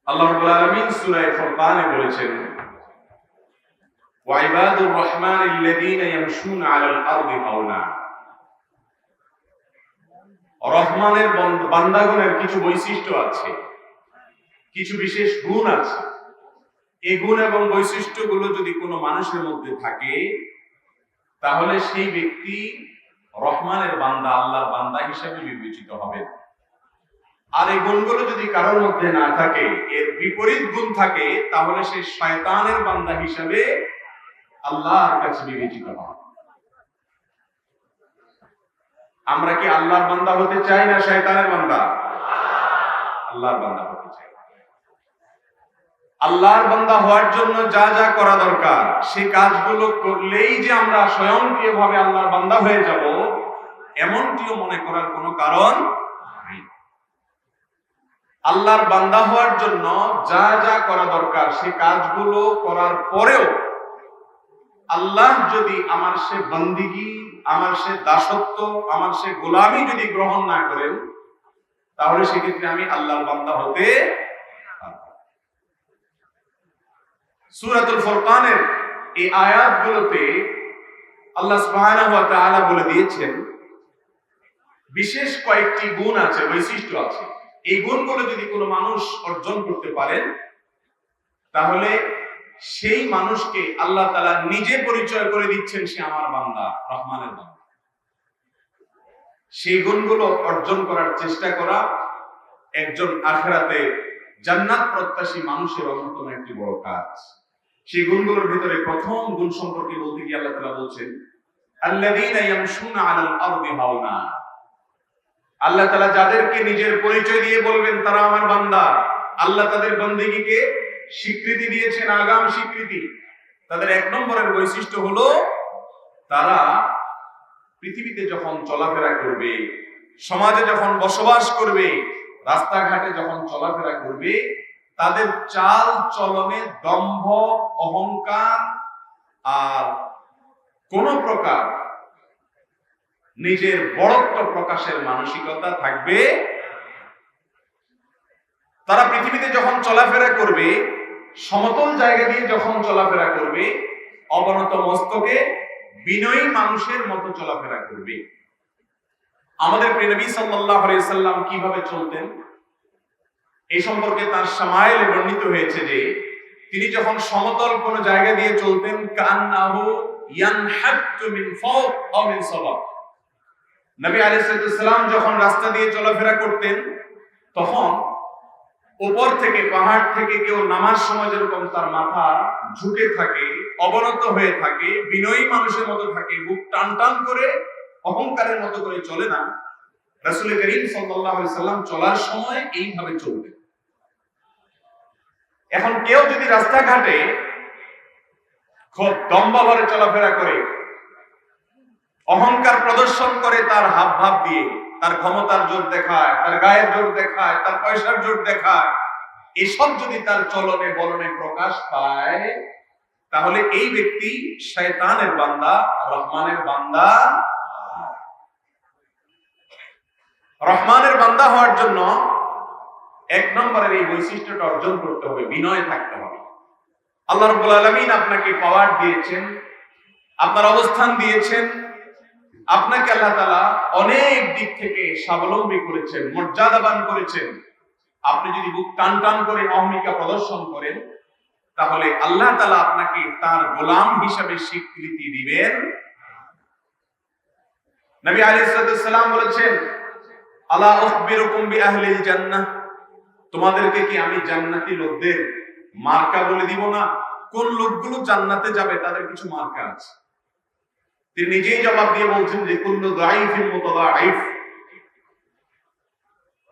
আল্লাহ রাব্বুল আলামিন সূরা ফুরকানে বলেছেন, ওয়া ইবাদুর রহমানিল্লাযীনা ইয়ামশুনা আলাল আরদি হাওনা। রহমানের বান্দাগণের কিছু বৈশিষ্ট্য আছে, কিছু বিশেষ গুণ আছে। এই গুণ এবং বৈশিষ্ট্যগুলো যদি কোনো মানুষের মধ্যে থাকে, তাহলে সেই ব্যক্তি রহমানের বান্দা, আল্লাহর বান্দা হিসেবে বিবেচিত হবে। আর এই গুণগুলো যদি কারোর মধ্যে না থাকে, এর বিপরীত গুণ থাকে, তাহলে সে শয়তানের বান্দা হিসেবে আল্লাহর কাছে বিবেচিত হবে। আমরা কি আল্লাহর বান্দা হতে চাই না শয়তানের বান্দা? আল্লাহর বান্দা হতে চাই। আল্লাহর বান্দা হওয়ার জন্য যা যা করা দরকার, সেই কাজগুলো করলেই যে আমরা স্বয়ংক্রিয়ভাবে আল্লাহর বান্দা হয়ে যাব, এমনটিও মনে করার কোনো কারণ নাই। আল্লাহর বান্দা হওয়ার জন্য যা যা করা দরকার, সেই কাজগুলো করার পরেও আল্লাহ যদি আমার সে বন্দিগি, আমার সে দাসত্ব, আমার সে গোলামি যদি গ্রহণ না করেন, তাহলে সেক্ষেত্রে আমি আল্লাহর বান্দা হতে পারব না। সূরাতুল ফুরকানের এই আয়াতগুলোতে আল্লাহ সুবহানাহু ওয়া তাআলা বলে দিয়েছেন, বিশেষ কয়েকটি গুণ আছে, বৈশিষ্ট্য আছে। এই গুণগুলো যদি কোনো মানুষ অর্জন করতে পারেন, তাহলে সেই মানুষকে আল্লাহ তাআলা নিজে পরিচয় করে দিচ্ছেন, সে আমার বান্দা, রহমানের বান্দা। সেই গুণগুলো অর্জন করার চেষ্টা করা একজন আখিরাতে জান্নাত প্রত্যাশী মানুষের অন্যতম একটি বড় কাজ। সেই গুণগুলোর ভিতরে প্রথম গুণ সম্পর্কে বলতে গিয়ে আল্লাহ তাআলা বলছেন, আল্লাযীনা ইয়ামশুনা আলাল আরদি হাওনা। আল্লাহ তাআলা যাদেরকে নিজের পরিচয় দিয়ে বলবেন তারা আমার বান্দা, আল্লাহ তাদের বন্দেগীকে স্বীকৃতি দিয়েছেন, আগাম স্বীকৃতি। তাদের এক নম্বরের বৈশিষ্ট্য হলো, তারা পৃথিবীতে যখন চলাফেরা করবে, সমাজে যখন বসবাস করবে, রাস্তাঘাটে যখন চলাফেরা করবে, তাদের চাল চলনে দম্ভ, অহংকার আর কোন প্রকার নিজের বড়ত্ব প্রকাশের মানসিকতা থাকবে। তারা পৃথিবীতে যখন চলাফেরা করবে, সমতল জায়গা দিয়ে যখন চলাফেরা করবে, অবনত মস্তকে বিনয়ী মানুষের মতো চলাফেরা করবে। আমাদের প্রিয় নবী সাল্লাল্লাহু আলাইহি সাল্লাম কিভাবে চলতেন, এই সম্পর্কে তার শামাইলে বর্ণিত হয়েছে যে, তিনি যখন সমতল কোন জায়গা দিয়ে চলতেন, কান্নাহু ইয়ানহাত্তু মিন ফাওক আও মিন সাবাব। নবী আলাইহিস সালাম যখন রাস্তা দিয়ে চলাফেরা করতেন, তখন উপর থেকে, পাহাড় থেকে কেউ নামার সময় যেরকম তার মাথা ঝুঁকে থাকে, অবনত হয়ে থাকে, বিনয়ী মানুষের মতো থাকে, বুক টান টান করে অহংকারের মতো করে চলে না, রাসূল করিম সাল্লাল্লাহু আলাইহি সাল্লাম চলার সময় এইভাবে চলতেন। এখন কেউ যদি রাস্তাঘাটে খুব দম্ভা ভরে চলাফেরা করে, অহংকার প্রদর্শন করে, তার হাব ভাব দিয়ে, তার ক্ষমতার জোর দেখায়, তার গায়ের জোর দেখায়, তার পয়সার জোর দেখায়, এসব যদি তার চলনে বলনে প্রকাশ পায়, তাহলে এই ব্যক্তি শয়তানের বান্দা, রহমানের বান্দা। রহমানের বান্দা হওয়ার জন্য এক নম্বরের এই বৈশিষ্ট্যটা অর্জন করতে হবে, বিনয় থাকতে হবে। আল্লাহ রাব্বুল আলামিন আপনাকে পাওয়ার দিয়েছেন, আপনার অবস্থান দিয়েছেন, আপনাকে আল্লাহ তাআলা অনেক দিক থেকে স্বাবলম্বী করেছেন, মর্যাদাবান করেছেন। আপনি যদি বুক টান টান করে অহমিকা প্রদর্শন করেন, তাহলে আল্লাহ তাআলা আপনাকে তার গোলাম হিসেবে স্বীকৃতি দিবেন। নবী আলাইহিস সালাম বলেছেন, আলা উখবিরুকুম বিআহলিল জান্নাহ, তোমাদেরকে কি আমি জান্নাতি লোকদের মার্কা বলে দিব না? কোন লোকগুলো জান্নাতে যাবে তাদের কিছু মার্কা আছে। তিনি নিজেই জবাব দিয়ে বলছেন যে, কুল্লু দাঈফিন মুতাদাঈফ।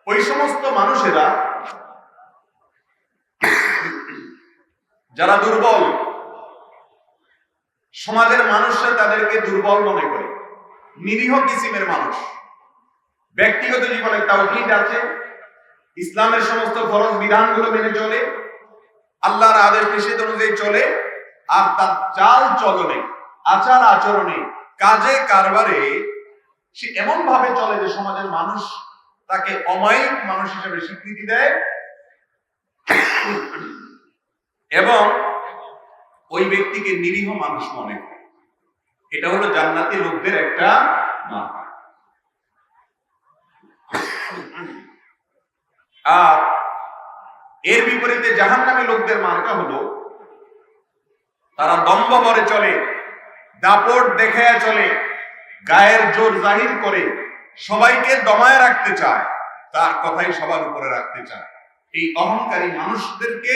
ওই সমস্ত মানুষেরা যারা দুর্বল, সমাজের মানুষরা তাদেরকে দুর্বল মনে করে, নিরীহ কিসিমের মানুষ। ব্যক্তিগত জীবনে তাওহীদ আছে, ইসলামের সমস্ত ফরজ বিধানগুলো মেনে চলে, আল্লাহর আদেশ নিষেধ অনুযায়ী চলে, আর তার চাল চলনে, আচার আচরণে, কাজে কারবারে সে এমন ভাবে চলে যে সমাজের মানুষ তাকে অমায়িক মানুষ হিসেবে স্বীকৃতি দেয়। এবং ওই ব্যক্তিকে নিরীহ মানুষ মনে করে। এটা হলো জান্নাতি লোকদের একটা মার্কা। আর এর বিপরীতে জাহান্নামী লোকদের মার্কা হলো তারা দম্ভ ভরে চলে, দাপট দেখে চলে, গায়ের জোর জাহির করে, সবাইকে দমায় রাখতে চায়, তার কথাই সবার উপরে রাখতে চায়। এই অহংকারী মানুষদেরকে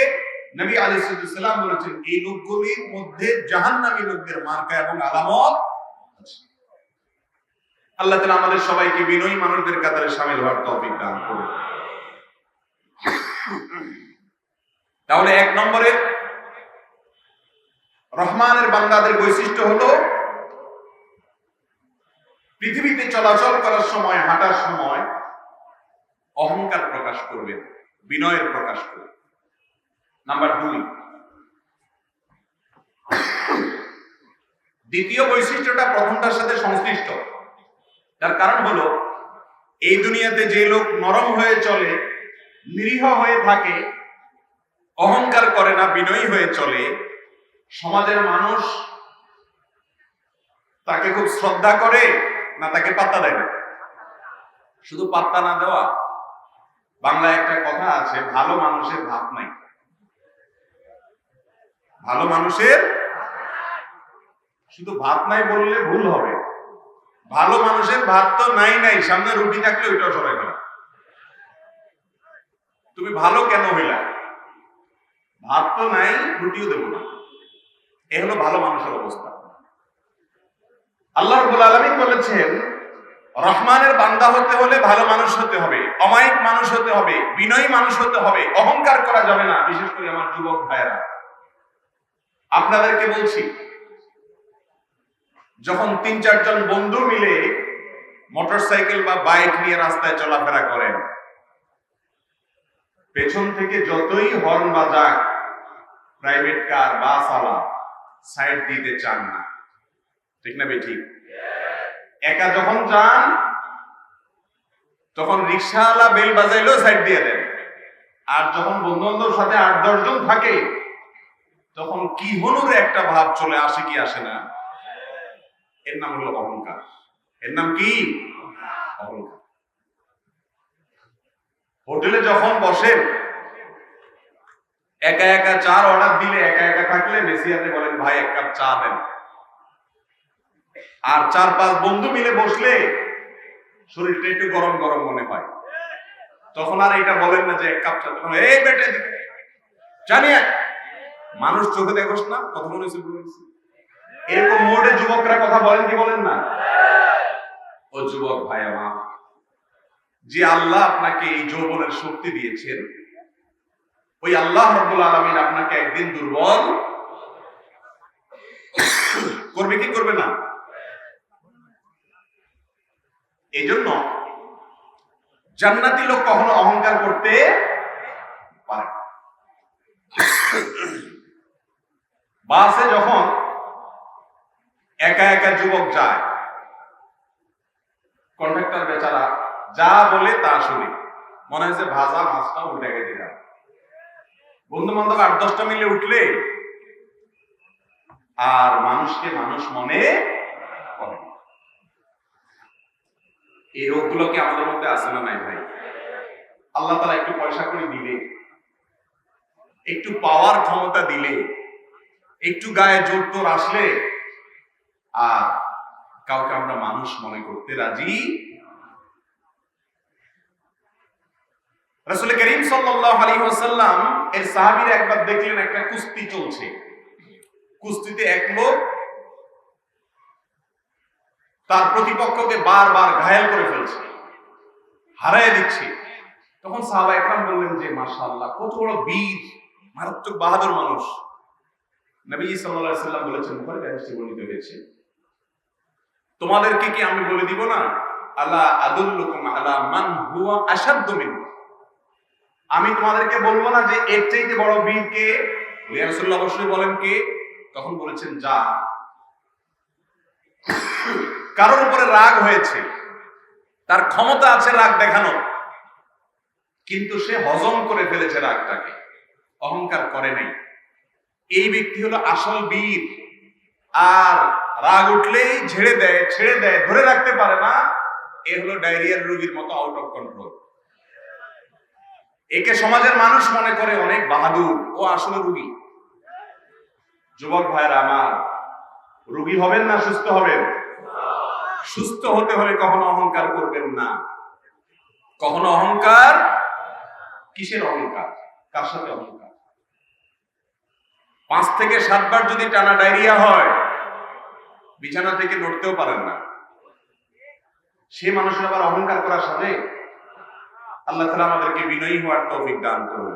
নবী আলাইহিস সালাম বলেছেন এই লোকগুলির মধ্যে জাহান্নামী লোকদের মার্কা এবং আলামত আছে। আল্লাহ তাআলা আমাদের সবাইকে বিনয়ী মানুষদের কাতারে শামিল হওয়ার তৌফিক দান করুন। তাহলে এক নম্বরে রহমানের বান্দাদের বৈশিষ্ট্য হলো পৃথিবীতে চলাচল করার সময়, হাঁটার সময় অহংকার প্রকাশ করবে, বিনয়ের প্রকাশ করবে। নাম্বার 2, দ্বিতীয় বৈশিষ্ট্যটা প্রথমটার সাথে সংশ্লিষ্ট। তার কারণ হলো এই দুনিয়াতে যে লোক নরম হয়ে চলে, নিরীহ হয়ে থাকে, অহংকার করে না, বিনয়ী হয়ে চলে, সমাজের মানুষ তাকে খুব শ্রদ্ধা করে না তাকে পাত্তা দেয় না। শুধু পাত্তা না দেওয়া, বাংলায় একটা কথা আছে, ভালো মানুষের ভাত নাই। ভালো মানুষের শুধু ভাত নাই বললে ভুল হবে। ভালো মানুষের ভাত তো নাই, সামনে রুটি থাকলে ওইটাও সরাই ফেলা। তুমি ভালো কেন হইলা? ভাত তো নাই, রুটিও দেব না। এ হলো ভালো মানুষের অবস্থা। আল্লাহ রাব্বুল আলামিন বলেছেন রহমানের বান্দা হতে হলে ভালো মানুষ হতে হবে, অমায়িক মানুষ হতে হবে, বিনয়ী মানুষ হতে হবে, অহংকার করা যাবে না। বিশেষ করে আমার যুবক ভাইয়েরা, আপনাদেরকে বলছি, যখন 3-4 জন বন্ধু মিলে মোটরসাইকেল বা বাইক নিয়ে রাস্তায় চলাফেরা করেন, পেছন থেকে যতই হর্ন বাজাক প্রাইভেট কার, বাস আলা, সাইড দিতে চান না। ঠিক না বেঠিক? একা যখন যান তখন রিকশাওয়ালা বেল বাজাইলেও সাইড দিয়ে দেন। আর যখন বন্ধু বান্ধবের সাথে 8-10 জন থাকে তখন কি হনুরে একটা ভাব চলে আসে, কি আসে না? এর নাম হলো অহংকার। এর নাম কি? অহংকার। হোটেলে যখন বসেন, একা একা চার অর্ডার দিলে, একা একা থাকলে মেসিয়াতে বলেন ভাই 1 কাপ চা দেন। আর 4-5 বন্ধু মিলে বসলে শরীরটা একটু গরম গরম মনে হয়, তখন আর এটা বলেন না যে 1 কাপ চা, তখন এই বেটে জানি মানুষ চোখে দেখোস না, কথা মনে হচ্ছে বলেছি। এরকম মোড়ে যুবকরা কথা বলেন কি বলেন না? ও যুবক ভাই আমার, যে আল্লাহ আপনাকে এই যৌবনের শক্তি দিয়েছেন, ওই আল্লাহ রাব্বুল আলামিন আপনাকে একদিন দুর্বল করবে কি করবে না? এই জন্য জান্নাতি লোক কখনো অহংকার করতে পারে। বাসে যখন একা একা যুবক যায়, কন্ডাক্টর বেচারা যা বলে তা শুনে, মনে হয় যে ভাজা মাছটা উল্টে গেছে। বন্ধু বান্ধব 8-10টা মিলে উঠলে আর মানুষকে মানুষ মনে করে। এই রোগগুলো কি আমাদের মধ্যে আছে না নাই ভাই? আল্লাহ তাআলা একটু পয়সা করে দিলে, একটু পাওয়ার ক্ষমতা দিলে, একটু গায়ে জোর তোর আসলে আর কাউকে আমরা মানুষ মনে করতে রাজি। রাসূল করিম সাল্লাল্লাহু আলাইহি ওয়াসাল্লাম এর সাহাবীরা একবার দেখলেন একটা কুস্তি চলছে। কুস্তিতে এক লোক তার প্রতিপক্ষকে বারবার ঘায়েল করে ফেলছে, হারায় দিচ্ছে। তখন সাহাবা একরাম বললেন যে মাশাআল্লাহ, কত বড় বীর, মারাত্মক বাহাদুর মানুষ। নবী সাল্লাল্লাহু আলাইহি ওয়াসাল্লাম বলেছেন, বুখারী হাদিসে বর্ণিত হয়েছে, তোমাদেরকে কি আমি বলে দিব না, আলা আদুল্লুকুম আলা মান হুয়া আশাদ্দু মিনহু, আমি তোমাদেরকে বলবো না যে এর চাইতে বড় বীর কে? ইয়া রাসূলুল্লাহ অবশ্যই বলেন কে? তখন বলেছেন যা কারোর উপরে রাগ হয়েছে, তার ক্ষমতা আছে রাগ দেখানো, কিন্তু সে হজম করে ফেলেছে রাগটাকে, অহংকার করে নাই, এই ব্যক্তি হলো আসল বীর। আর রাগ উঠলেই ছেড়ে দেয়, ধরে রাখতে পারে না, এ হলো ডায়রিয়ার রোগীর মতো আউট অফ কন্ট্রোল। একে সমাজের মানুষ মনে করে অনেক বাহাদুর, ও আসলে রোগী। যুবক ভাইরা আমার, রোগী হবেন না সুস্থ হবেন? সুস্থ হতে হলে কখনো অহংকার করবেন না। কখনো অহংকার, কিসের অহংকার, কার সাথে অহংকার? 5 থেকে 7 বার যদি টানা ডায়রিয়া হয়, বিছানা থেকে নড়তেও পারেন না, সে মানুষের আবার অহংকার করার সাথে? আল্লাহ তাআলা আমাদেরকে বিনয়ী হওয়ার তৌফিক দান করুন।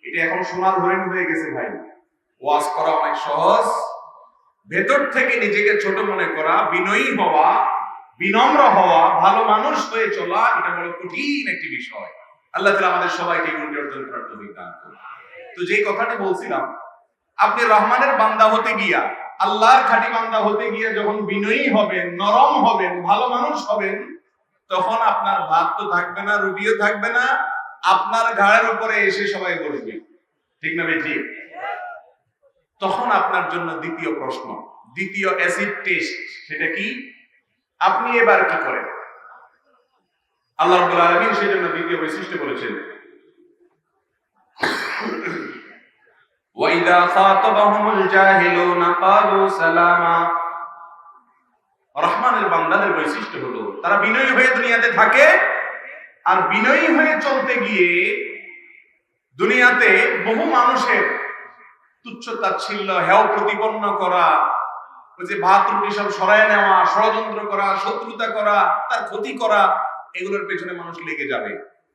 এটা এখন সোনার হরিণ হয়ে গেছে ভাই। ওয়াজ করা অনেক সহজ, ভেতর থেকে নিজেকে ছোট মনে করা, বিনয়ী হওয়া, বিনম্র হওয়া, ভালো মানুষ হয়ে চলা, এটা বড় কঠিন একটি বিষয়। আল্লাহ তাআলা আমাদের সবাইকে গুণ অর্জন করার তৌফিক দান করুন। তো যে কথাটি বলছিলাম, আপনি রহমানের বান্দা হতে গিয়া, আল্লাহর খাঁটি বান্দা হতে গিয়া যখন বিনয়ী হবেন, নরম হবেন, ভালো মানুষ হবেন, তখন আপনার ভাত তো থাকবে না, রুটিও থাকবে না, আপনার ঘাড়ের উপরে এসে সবাই বসবে। ঠিক না বেঠি? তখন আপনার জন্য দ্বিতীয় প্রশ্ন, দ্বিতীয় অ্যাসিড টেস্ট, সেটা কি? আপনি এবার কি করেন? আল্লাহ রাব্বুল আলামিন সেজন্য দ্বিতীয় বৈশিষ্ট্য বলেছেন, ওয়াইদা খাতাবাহুমুল জাহিলুনা ক্বালু সালামা। রহমানের বান্দাদের বৈশিষ্ট্য হলো তারা বিনয়ী হয়ে দুনিয়াতে থাকে, আর বিনয়ী হয়ে চলতে গিয়ে দুনিয়াতে বহু মানুষের তুচ্ছ-তাচ্ছিল্য, হেয় প্রতিপন্ন করা, ওই যে ভাত রুটি সব সরায় নেওয়া, ষড়যন্ত্র করা, শত্রুতা করা, তার ক্ষতি করা, এগুলোর পেছনে মানুষ লেগে যাবে।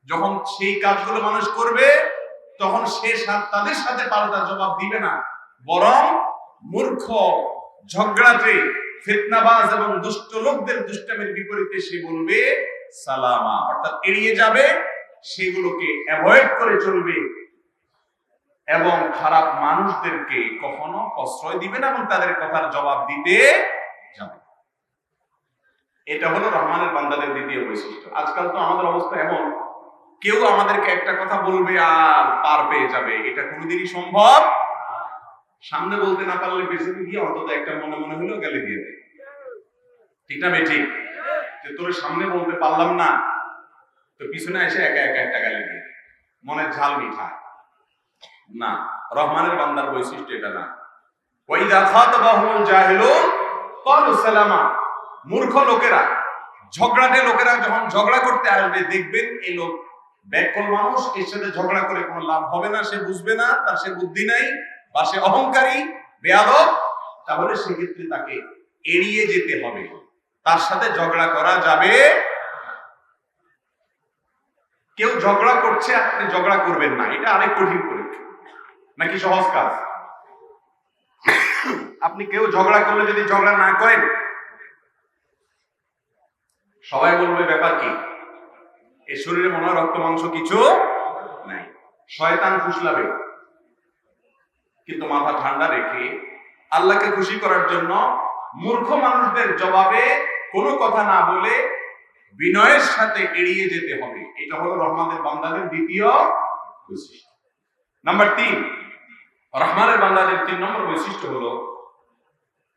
যখন সেই কাজগুলো মানুষ করবে, তখন সে তাদের সাথে পাল্টা জবাব দিবে না, বরং মূর্খ, ঝগড়াটে, ফিতনাবাজ এবং দুষ্ট লোকদের দুষ্টামির বিপরীতে সে বলবে সালামা, অর্থাৎ এড়িয়ে যাবে, সেগুলোকে অ্যাভয়েড করে চলবে, এবং খারাপ মানুষদেরকে কখনো প্রশ্রয় দিবে না এবং তাদের কথার জবাব দিতে যাবে। এটা হলো রহমানের বান্দাদের দ্বিতীয় বৈশিষ্ট্য। আজকাল তো আমাদের অবস্থা এমন, কেউ আমাদেরকে একটা কথা বলবে আর পার পেয়ে যাবে, এটা কোনোদিনই সম্ভব। সামনে বলতে না পারলে পেছনে গিয়ে অন্তত একটা মনে মনে হলেও গালি দিয়ে দেয়। ঠিক না বেঠিক? যে তোর সামনে বলতে পারলাম না, তো পিছনে এসে একা একা একটা গালি দিয়ে মনের ঝাল মিঠা না। রহমানের বান্দার বৈশিষ্ট্য এটা না। ওয়াইদা খাতাবাহুমুল জাহিলুন ক্বালু সালামা। মূর্খ লোকেরা, ঝগড়াটে লোকেরা যখন ঝগড়া করতে আসবে, দেখবেন এই লোক ব্যাককল মানুষ, এর সাথে ঝগড়া করে কোনো লাভ হবে না, সে বুঝবে না, তার সে বুদ্ধি নাই, বা সে অহংকারী, বেয়াদব, তাহলে সেক্ষেত্রে তাকে এড়িয়ে যেতে হবে, তার সাথে ঝগড়া করা যাবে। কেউ ঝগড়া করছে, আপনি ঝগড়া করবেন না, এটা আরেক কঠিন পরীক্ষা নাকি সহজ কাজ? আপনি কেউ ঝগড়া করলে যদি ঝগড়া না করেন, সবাই বলবে ব্যাপার কি, এই শরীরে মনে হয় রক্ত মাংস কিছু নাই, শয়তান ফুসলাবে। কিন্তু মাথা ঠান্ডা রেখে আল্লাহকে খুশি করার জন্য মূর্খ মানুষদের জবাবে কোনো কথা না বলে বিনয়ের সাথে এড়িয়ে যেতে হবে। এটা হলো রহমানের বান্দাদের দ্বিতীয় বৈশিষ্ট্য। নাম্বার 3, রহমানের বান্দাদের 3 নম্বর বৈশিষ্ট্য হলো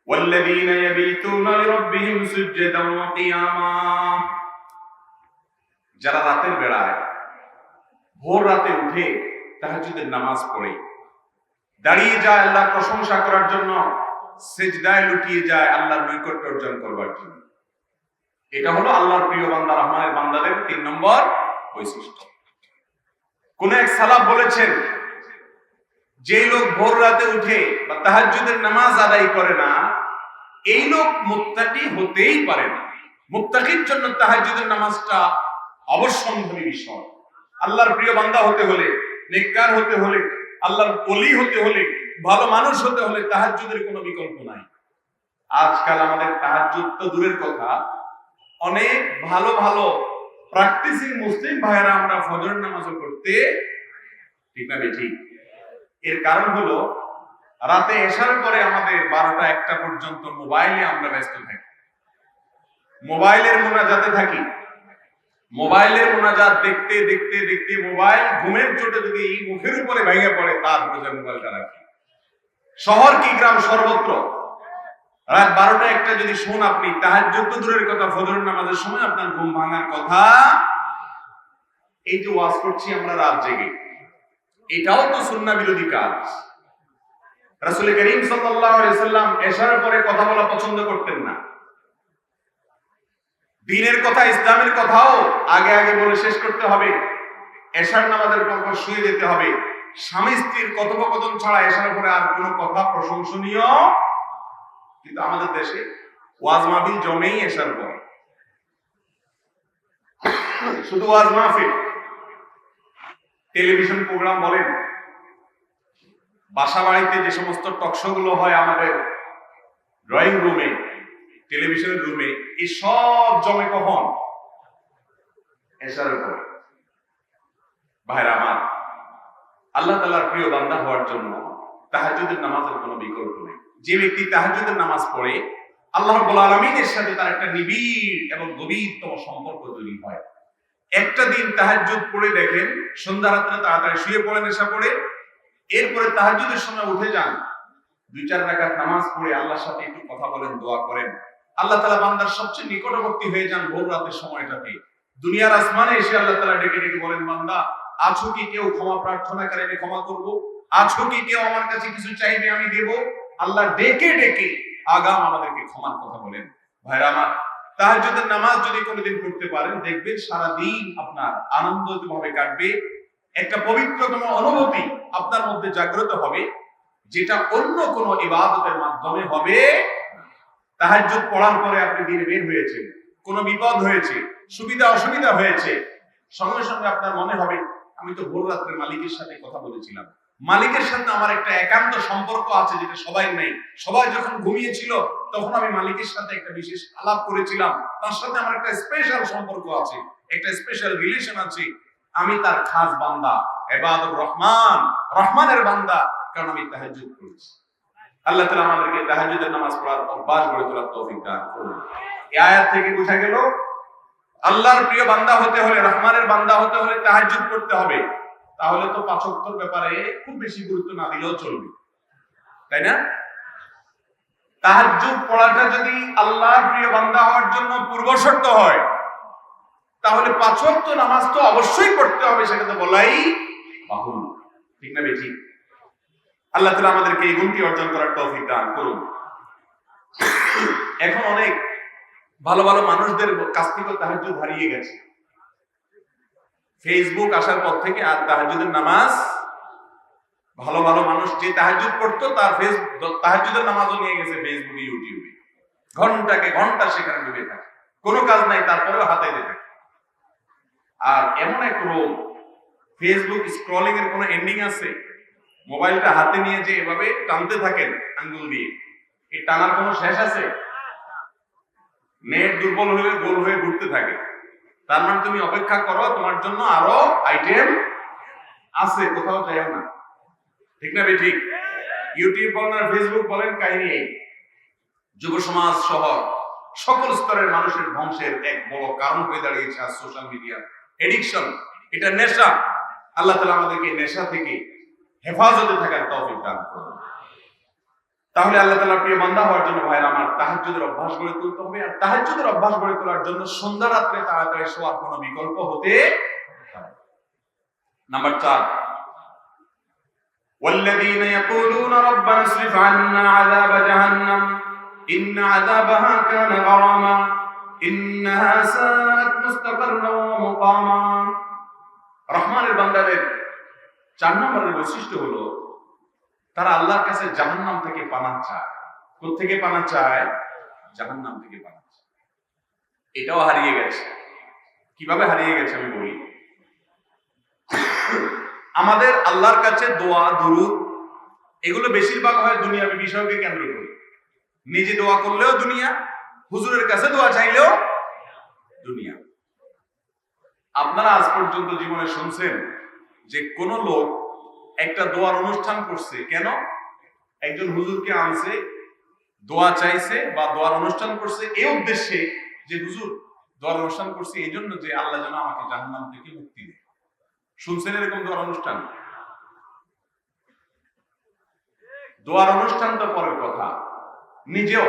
ওয়াল্লাযীনা ইয়াবিতুনা লিরাব্বিহিম সুজদান ওয়া কিয়ামা। যারা রাতের বেলায় ভোর রাতে উঠে তাহাজ্জুদের নামাজ পড়ে, দাঁড়িয়ে যায় আল্লাহর প্রশংসা করার জন্য, সিজদায় লুটিয়ে যায় আল্লাহর নৈকট্য অর্জন করবার জন্য। এটা হলো আল্লাহর প্রিয় বান্দা, রহমানের বান্দাদের 3 নম্বর বৈশিষ্ট্য। কোন এক সালাফ বলেছেন, যে লোক ভোর রাতে উঠে বা তাহাজ্জুদের নামাজ আদায় করে না, এই লোক মুত্তাকি হতেই পারে না। মুত্তাকির জন্য তাহাজ্জুদের নামাজটা অবশ্যম্ভাবী বিষয়। আল্লাহর প্রিয় বান্দা হতে হলে, নেককার হতে হলে, আল্লাহর ওলি হতে হলে, ভালো মানুষ হতে হলে তাহাজ্জুদের কোনো বিকল্প নাই। আজকাল আমাদের তাহাজ্জুদ তো দূরের কথা, অনেক ভালো ভালো প্র্যাকটিসিং মুসলিম ভাইয়েরা আমরা ফজরের নামাজও পড়তে, ঠিক না বেঠিক? এর কারণ হলো রাতে এশার পরে আমাদের 12টা-1টা পর্যন্ত মোবাইলে আমরা ব্যস্ত থাকি, মোবাইলের মোনাজাতে থাকি, মোবাইলের মোনাজাত দেখতে দেখতে দেখতে মোবাইল ঘুমের চোটে যদি মুখের উপরে ভেঙে পড়ে, তারপরে যে মোবাইলটা রাখি। শহর কি গ্রাম সর্বত্র রাত 12টা-1টা যদি শুন আপনি, তাহাজ্জুদ তো দূরের কথা, ফজরের নামাজের সময় আপনার ঘুম ভাঙার কথা। এই যে ওয়াজ করছি আমরা রাত জেগে, এটাও তো সুন্নাহ বিরোধী কাজ। রাসূল করিম সাল্লাল্লাহু আলাইহি ওয়াসাল্লাম এশার পরে কথা বলা পছন্দ করতেন না। দ্বীনের কথা, ইসলামের কথাও আগে আগে বলে শেষ করতে হবে। এশার নামাজের পর শুয়ে যেতে হবে। স্বামী স্ত্রীর কথোপকথন ছাড়া এশার পরে আর কোনো কথা প্রশংসনীয়। কিন্তু আমাদের দেশে ওয়াজ মাহফিল জমেই এশার পরে, শুধু ওয়াজ মাহফিল। টেলিভিশন প্রোগ্রাম বলেন, বাসা বাড়িতে যে সমস্ত টকশো গুলো হয় আমাদের ড্রয়িং রুমে, টেলিভিশনের রুমে, এই সব জমে কখন? এশার পরে। ভাইরা আমার, আল্লাহ তাআলার প্রিয় বান্দা হওয়ার জন্য তাহাজ্জুদের নামাজের কোনো বিকল্প নেই। যে ব্যক্তি তাহাজ্জুদের নামাজ পড়ে, আল্লাহ রাব্বুল আলামিনের সাথে তার একটা নিবিড় এবং গভীরতম সম্পর্ক তৈরি হয়। একটা দিন তাহাজ্জুদ পড়ে দেখেন, সন্ধ্যা রাত্রে তাড়াতাড়ি শুয়ে পড়েন এশা পড়ে, এরপরে তাহাজ্জুদের সময় উঠে যান, 2-4 রাকাত নামাজ পড়ে আল্লাহর সাথে একটু কথা বলেন, দোয়া করেন। আল্লাহ তাআলা বান্দার সবচেয়ে নিকটবর্তী হয়ে যান ভোর রাতের সময়টাতে। দুনিয়ার আসমানে এসে আল্লাহ তাআলা ডেকে ডেকে বলেন, বান্দা আছো কি কেউ ক্ষমা প্রার্থনা করে, আমি ক্ষমা করব? আছো কি কেউ আমার কাছে কিছু চাইবে, আমি দেব? আল্লাহ ডেকে ডেকে আগাম আমাদেরকে ক্ষমার কথা বলেন। ভাইরা আমার, তাহাজ্জুদের নামাজ যদি কোনোদিন পড়তে পারেন, দেখবেন সারা দিন আপনার আনন্দভাবে কাটবে। একটা পবিত্রতম অনুভূতি আপনার মধ্যে জাগ্রত হবে, যেটা অন্য কোনো ইবাদতের মাধ্যমে হবে। তাহাজ্জুদ পড়ার পরে আপনি দিনে বের হয়েছে, কোনো বিপদ হয়েছে, সুবিধা অসুবিধা হয়েছে, সঙ্গে সঙ্গে আপনার মনে হবে, আমি তো ভোর রাত্রে মালিকের সাথে কথা বলেছিলাম। মালিকের সাথে আমার একটা একান্ত সম্পর্ক আছে, যেটা সবাই নেই। সবাই যখন ঘুমিয়েছিল তখন আমি মালিকের সাথে একটা বিশেষ আলাপ করেছিলাম। তার সাথে আমার একটা স্পেশাল সম্পর্ক আছে, একটা স্পেশাল রিলেশন আছে। আমি তার খাস বান্দা, ইবাদুর রহমান, রহমানের বান্দা, কারণ আমি তাহাজ্জুদ করেছি। আল্লাহ তাআলা আমাদেরকে তাহাজ্জুদের নামাজ পড়ার অভ্যাস গড়ে তোলার তৌফিক দান করুন। এই আয়াত থেকে বোঝা গেল, আল্লাহর প্রিয় বান্দা হতে হলে, রহমানের বান্দা হতে হলে তাহাজ্জুদ করতে হবে। তাহলে তো 5 ওয়াক্তের ব্যাপারে খুব বেশি গুরুত্ব না দিলেও চলবে, তাই না? তাহাজ্জুদ পড়াটা যদি আল্লাহর প্রিয় বান্দা হওয়ার জন্য পূর্ব শর্ত হয়, তাহলে 5 ওয়াক্ত নামাজ তো অবশ্যই পড়তে হবে, সেটা তো বলাই বাহুল্য, ঠিক না বেঠিক? আল্লাহ তাআলা আমাদেরকে এই গুণটি অর্জন করার তৌফিক দান করুন। এখন অনেক ভালো ভালো মানুষদের কাছ থেকে তাহাজ্জুদ হারিয়ে গেছে। ফেসবুক আসার পর থেকে আর তাহাজ্জুদের নামাজ, ভালো ভালো মানুষ যে তাহাজ্জুদ পড়তো তার তাহাজ্জুদের নামাজও নিয়ে গেছে ফেসবুকে, ইউটিউবে, ঘন্টাকে ঘন্টা সেখানে ডুবে থাকে, কোনো কাজ নাই, তারপরেও হাতাইতে থাকে। আর এমন এক রোগ, ফেসবুক স্ক্রলিং এর কোনো এন্ডিং আছে? মোবাইলটা হাতে নিয়ে যে এভাবে টানতে থাকেন আঙ্গুল দিয়ে, এই টানার কোনো শেষ আছে? নেট দুর্বল হয়ে গোল হয়ে ঘুরতে থাকে। তার মানে তুমি অপেক্ষা করো, তোমার জন্য আরো আইটেম আছে, কোথাও যাও না, ঠিক না ঠিক? ইউটিউব বলেন আর ফেসবুক বলেন, কাহিনী যুব সমাজ সহ সকল স্তরের মানুষের ধ্বংসের এক বড় কারণ হয়ে দাঁড়িয়েছে আর সোশ্যাল মিডিয়া এডিকশন। এটা নেশা। আল্লাহ তাআলা আমাদেরকে নেশা থেকে হেফাজতে থাকার তৌফিক দান করুন। তাহলে আল্লাহ তাআলার প্রিয় বান্দা হওয়ার জন্য ভাইরা আমার, তাহাজ্জুদের অভ্যাস গড়ে তুলতে হবে। আর তাহাজ্জুদের অভ্যাস গড়ে তোলার জন্য সন্ধ্যা রাত্রে তাড়াতাড়ি শোয়ার কোনো বিকল্প হতে পারে। নাম্বার 4, والذين يقولون ربنا اصرف عنا عذاب جهنم إن عذابها كان غراما إنها ساءت مستقرا ومقاما। রহমানের বান্দাদের 4 নম্বরের বৈশিষ্ট্য হলো, তারা আল্লাহর কাছে জাহান্নাম থেকে পানাহ চায়। কোথা থেকে পানাহ চায়? জাহান্নাম থেকে পানাহ চায়। এটাও হারিয়ে গেছে। কিভাবে হারিয়ে গেছে আমি বলি। আমাদের আল্লাহর কাছে দোয়া, দুরূদ, এগুলো বেশিরভাগ হয় দুনিয়াবী বিষয়কে কেন্দ্র করে। নিজে দোয়া করলেও দুনিয়া, হুজুরের কাছে দোয়া চাইলেও দুনিয়া। আপনারা আজ পর্যন্ত জীবনে শুনছেন যে কোন লোক একটা দোয়ার অনুষ্ঠান করছে? কেন? একজন হুজুরকে আনছে, দোয়া চাইছে বা দোয়ার অনুষ্ঠান করছে এই উদ্দেশ্যে যে হুজুর দোয়ার অনুষ্ঠান করছি এই জন্য যে আল্লাহ যেন আমাকে জাহান্নাম থেকে মুক্তি দেয়। শুনছেন এরকম দোয়ার অনুষ্ঠান? দোয়ার অনুষ্ঠান তো পরের কথা, নিজেও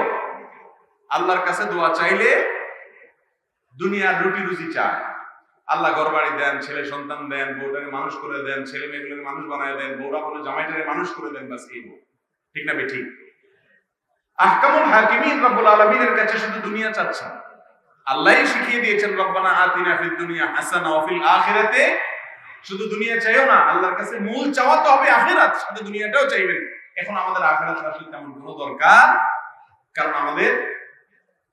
আল্লাহর কাছে দোয়া চাইলে দুনিয়ার রুটি রুজি চায়। আল্লাহ ঘর বাড়ি দেন, ছেলে সন্তান দেন, বউটাকে মানুষ করে দেন, ছেলে মেয়েগুলোকে মানুষ বানায় দেন, বউরা বলে জামাইটাকে মানুষ করে দেন, বাস এই বউ। ঠিক না বেঠিক? আহকামুল হাকিমিন রব্বুল আলামিনের কাছে শুধু দুনিয়া চাচ্ছেন। আল্লাহই শিখিয়ে দিয়েছেন রব্বানা আতিনা ফিদ দুনিয়া হাসানা ওয়া ফিল আখিরাতে, শুধু দুনিয়া চাইও না, আল্লাহর কাছে মূল চাওয়া তো হবে আখিরাত, সাথে দুনিয়াটাও চাইবেন। এখন আমাদের আখিরাত আসলে তেমন কোনো দরকার, কারণ আমাদের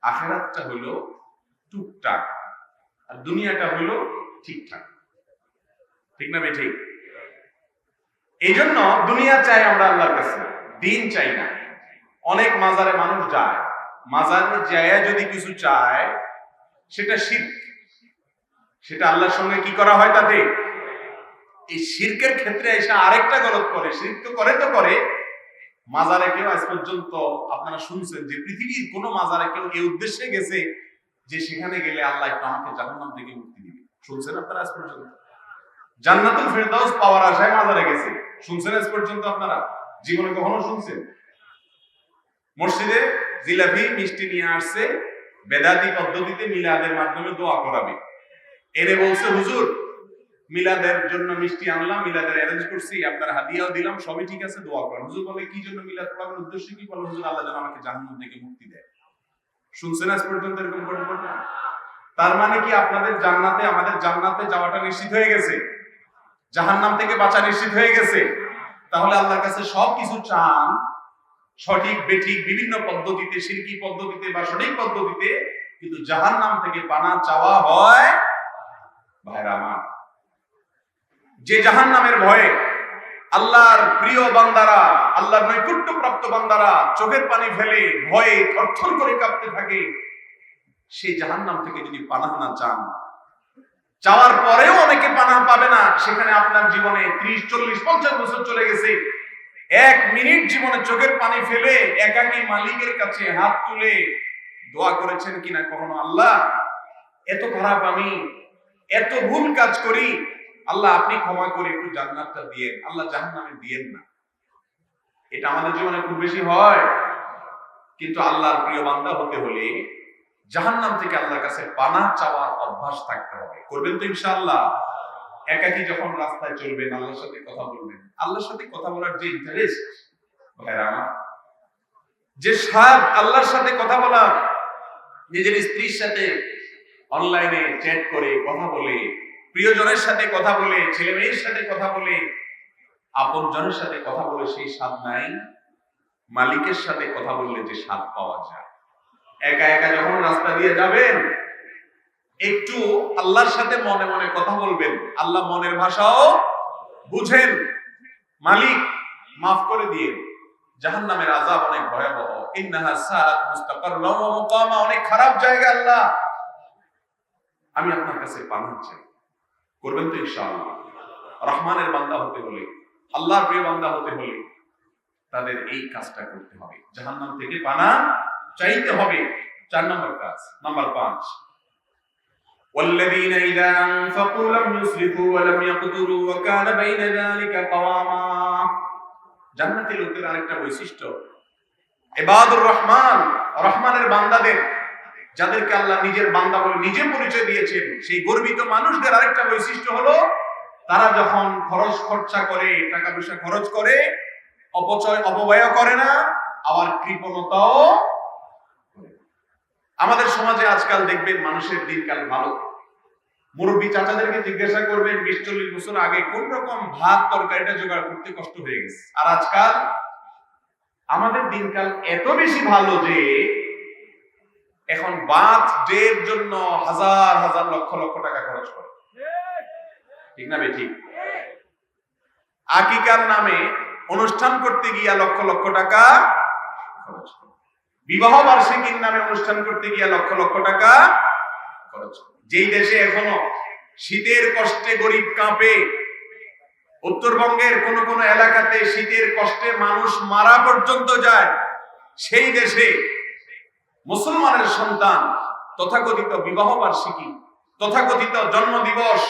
আখিরাতটা হলো টুকটাক আর দুনিয়াটা হলো ঠিকঠাক। ঠিক না বেঠিক? এই জন্য দুনিয়া চাই আমরা আল্লাহর কাছে, দিন চাই না। অনেক মাজারে মানুষ যায়, মাজারে যায় যদি কিছু চায় সেটা শিরক, সেটা আল্লাহর সঙ্গে কি করা হয় তাতে। এই শিরকের ক্ষেত্রে এসে আরেকটা গলত করে, শিরক তো করে মাজারে কেউ আজ পর্যন্ত আপনারা শুনছেন যে পৃথিবীর কোন মাজারে কেউ এই উদ্দেশ্যে গেছে যে সেখানে গেলে আল্লাহ একটু আমাকে জাহান্নাম থেকে মুক্তি দিবে? শুনছেন আপনারা আজ পর্যন্ত? জান্নাতুল ফেরদাউস পাওয়ার আশায় মাজারে গেছে, শুনছেন আজ পর্যন্ত আপনারা? জীবনে কখনো শুনছেন? মসজিদে জিলাপি মিষ্টি নিয়ে আসছে, বেদাতি পদ্ধতিতে মিলাদের মাধ্যমে দোয়া করাবে। এনে বলছে হুজুর মিলাদের জন্য মিষ্টি আনলাম, মিলাদের অ্যারেঞ্জ করছি, আপনার হাদিয়াও দিলাম, সবই ঠিক আছে, দোয়া করেন। হুজুর বলে কি জন্য মিলাদ পড়াবেন, উদ্দেশ্য কি? বলে হুজুর আল্লাহ যেন আমাকে জাহান্নাম থেকে মুক্তি দেয়। শুনছেন আজ পর্যন্ত এরকম ঘটনা? তার মানে কি আপনাদের জান্নাতে, আমাদের জান্নাতে যাওয়াটা নিশ্চিত হয়ে গেছে, জাহান্নাম থেকে বাঁচা নিশ্চিত হয়ে গেছে। তাহলে আল্লাহর কাছে সব কিছু চান সঠিক বেঠিক বিভিন্ন পদ্ধতিতে, শিরকি পদ্ধতিতে বা সঠিক পদ্ধতিতে, কিন্তু জাহান্নাম থেকে পানা চাওয়া হয় ভাইরা আমার। যে জাহান্নামের ভয়ে আল্লাহর প্রিয় বান্দারা, আল্লাহর নৈকট্য প্রাপ্ত বান্দারা চোখের পানি ফেলে ভয়ে থরথর করে কাঁপতে থাকে, সেই জাহান্নাম থেকে যদি পানাহ না চান, চাওয়ার পরেও অনেকে পানাহ পাবে না। সেখানে আপনার জীবনে 30, 40, 50 বছর চলে গেছে, 1 মিনিট জীবনে চোখের পানি ফেলে একাকী মালিকের কাছে হাত তুলে দোয়া করেছেন কিনা কখনো? আল্লাহ এত খারাপ আমি, এত ভুল কাজ করি, আল্লাহ আপনি ক্ষমা করে একটু জান্নাতটা দিয়েন, আল্লাহ জাহান্নামে দিয়েন না। এটা আমাদের জীবনে খুব বেশি হয়। কিন্তু আল্লাহর প্রিয় বান্দা হতে হলে জাহান্নাম থেকে আল্লাহর কাছে পানাহ চাওয়ার অভ্যাস থাকতে হবে। করবেন তো ইনশাআল্লাহ? একাকী যখন রাস্তায় চলবেন, আল্লাহর সাথে কথা বলবেন, আল্লাহর সাথে কথা বলার যে ইন্টারেস্ট ভাইরা আমার, যে স্বাদ আল্লাহর সাথে কথা বলার, নিজের স্ত্রীর সাথে অনলাইনে চ্যাট করে কথা বলে, প্রিয়জনের সাথে কথা বলে, ছেলে মেয়ের সাথে কথা বলে, আপন জনের সাথে কথা বলে সেই স্বাদ নাই মালিকের সাথে কথা বললে যে স্বাদ পাওয়া যায়। একা একা যখন রাস্তা দিয়ে যাবেন, একটু আল্লাহর সাথে মনে মনে কথা বলবেন, আল্লাহ মনের ভাষাও বুঝেন। মালিক মাফ করে দিয়ে, জাহান্নামের আযাব অনেক ভয়াবহ, ইন্নাহা সাআত মুস্তাকাররাও ওয়া মুকামা, অনেক খারাপ জায়গা। আল্লাহ আমি আপনার কাছে পানাহ চাই। করবেন তো ইনশাআল্লাহ? রহমানের বান্দা হতে হলে, আল্লাহর প্রিয় বান্দা হতে হলে তাদের এই কাজটা করতে হবে, জাহান্নাম থেকে পানাহ চাইতে হবে। 4 নম্বর কাজ। নাম্বার 5, والذين إذا أنفقوا لم يسرفوا ولم يقتروا وكان بين ذلك قواما। জান্নাতি লোকদের আরেকটা বৈশিষ্ট্য, ইবাদুর রহমান, রহমানের বান্দাদের, যাদেরকে আল্লাহ নিজের বান্দা বলে নিজে পরিচয় দিয়েছেন, সেই গর্বিত মানুষদের আরেকটা বৈশিষ্ট্য হলো তারা যখন খরচা করে, টাকা পয়সা খরচ করে, অপব্যয় করে না, আবার কৃপণতাও। আমাদের সমাজে আজকাল দেখবেন মানুষের দিনকাল ভালো, মুরব্বী চাচাদেরকে জিজ্ঞাসা করবেন 20-40 বছর আগে কোন রকম ভাত তরকারিটা জোগাড় করতে কষ্ট হয়ে গেছে, আর আজকাল আমাদের দিনকাল এত বেশি ভালো যে এখন বার্থডের জন্য হাজার হাজার লক্ষ লক্ষ টাকা খরচ করে। ঠিক না বেঠিক? আকিকার নামে অনুষ্ঠান করতে গিয়া লক্ষ লক্ষ টাকা খরচ করে, বিবাহ বার্ষিকীর নামে অনুষ্ঠান করতে গিয়া লক্ষ লক্ষ টাকা খরচ করে। যেই দেশে এখনো শীতের কষ্টে গরিব কাঁপে, উত্তরবঙ্গের কোন কোন এলাকাতে শীতের কষ্টে মানুষ মারা পর্যন্ত যায়, সেই দেশে মুসলমানের সন্তান তথাকথিত বিবাহ বার্ষিকী, তথাকথিত জন্মদিবস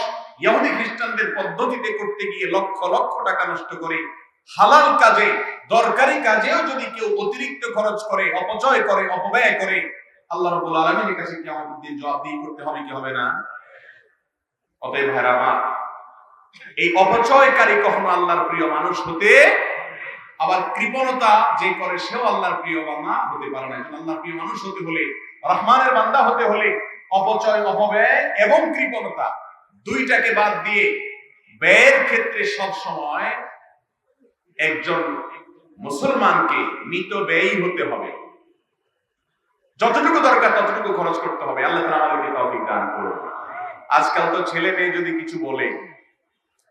ইহুদি খ্রিস্টানদের পদ্ধতিতে করতে গিয়ে লক্ষ লক্ষ টাকা নষ্ট করে হালাল কাজে, দরকারি কাজেও যদি কেউ অতিরিক্ত খরচ করে, অপচয় করে, অপব্যয় করে, আল্লাহ রাব্বুল আলামিনের কাছে কিয়ামতের দিন জবাবদিহি করতে হবে কি হবে না? অতএব ভাইরা আমার, এই অপচয়কারী কখনো আল্লাহর প্রিয় মানুষ হতে, আবার কৃপণতা যে করে সেও আল্লাহর প্রিয় বান্দা হতে পারে না। আল্লাহর প্রিয় মানুষ হতে হলে, রহমানের বান্দা হতে হলে অপচয়, অপব্যয় এবং কৃপণতা দুইটাকে বাদ দিয়ে ব্যয়ের ক্ষেত্রে সব সময় একজন মুসলমানকে মিতব্যয়ী হতে হবে। যতটুকু দরকার ততটুকু খরচ করতে হবে। আল্লাহ তাআলা আমাদেরকে তৌফিক দান করুন। আজকাল তো ছেলে মেয়ে যদি কিছু বলে,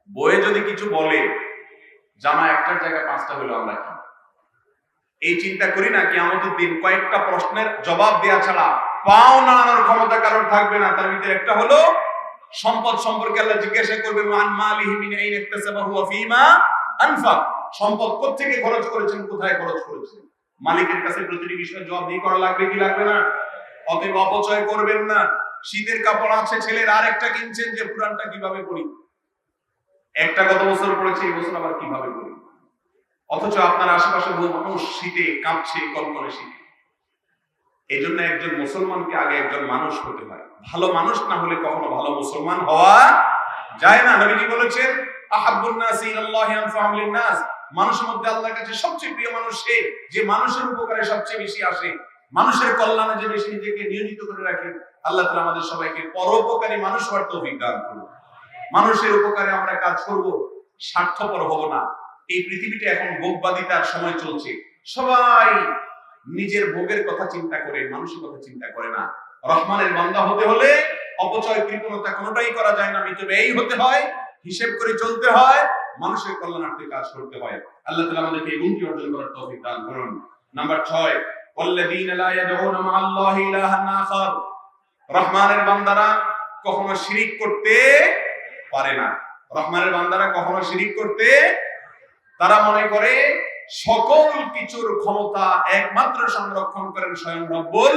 বইয়ে যদি কিছু বলে, জামা একটার জায়গায় 5টা হলো আমরা কি এই চিন্তা করি না কিয়ামতের দিন কয়েকটা প্রশ্নের জবাব দেওয়া ছাড়া পাও নাড়ানোর ক্ষমতা কারোর থাকবে না। তার ভিতরে একটা হলো সম্পদ সম্পর্কে আল্লাহ জিজ্ঞাসা করবে, মান মালিহি মিন আইন ইকতাসাবাহু ওয়া ফীমা আনফাক। সম্পদ কোত্থেকে খরচ করেছেন, কোথায় খরচ করেছেন। মালিকের কাছে প্রতিটি বিষয়ে জবাবদিহি করা লাগবে কি লাগবে না? অতএব অপচয় করবেন না। শীতের কাপড় আছে ছেলের, আরেকটা কিনছেন যে পুরানটা কিভাবে পরি, একটা গত বছর পড়েছে এই বছর আবার কিভাবে পরি। অথচ আপনার আশেপাশে বহু মানুষ শীতে কাঁপছে, কনকনে শীতে। এই জন্য একজন মুসলমানকে আগে একজন মানুষ হতে হয়। ভালো মানুষ না হলে কখনো ভালো মুসলমান হওয়া যায় না। নবীজি বলেছেন, আহাব্বুন নাসি ইলাল্লাহি আনফাহুম লিন-নাস। মানুষের মধ্যে আল্লাহর কাছে সবচেয়ে প্রিয় মানুষ সে যে মানুষের উপকারে সবচেয়ে বেশি আসে, মানুষের কল্যাণে যে বেশি নিজেকে নিয়োজিত করে রাখে। আল্লাহ তাআলা আমাদের সবাইকে পরোপকারী মানুষ হওয়ার তৌফিক দান করুন। মানুষের উপকারে আমরা কাজ করব, স্বার্থপর হব না। এই পৃথিবীটা এখন ভোগবাদিতার সময় চলছে। সবাই নিজের ভোগের কথা চিন্তা করে, মানুষের কথা চিন্তা করে না। রহমানের বান্দা হতে হলে অপচয়, কৃপণতা কোনোটাই করা যায় না। মিতব্যয়ী হতে হয়, হিসেব করে চলতে হয়, মানুষের কল্যাণার্থে কাজ করতে হয়। আল্লাহ তাআলা আমাদেরকে এই গুণটি অর্জন করার তৌফিক দান করুন। নাম্বার 6, ওয়াল্লাযীনা লা ইয়াদউনা মা'আল্লাহি ইলাহান আখার। রহমানের বান্দারা কখনো শিরিক করতে পারে না। রহমানের বান্দারা কখনো শিরিক করতে, তারা মনে করে সকল কিছুর ক্ষমতা একমাত্র সংরক্ষণ করেন স্বয়ং রব্বুল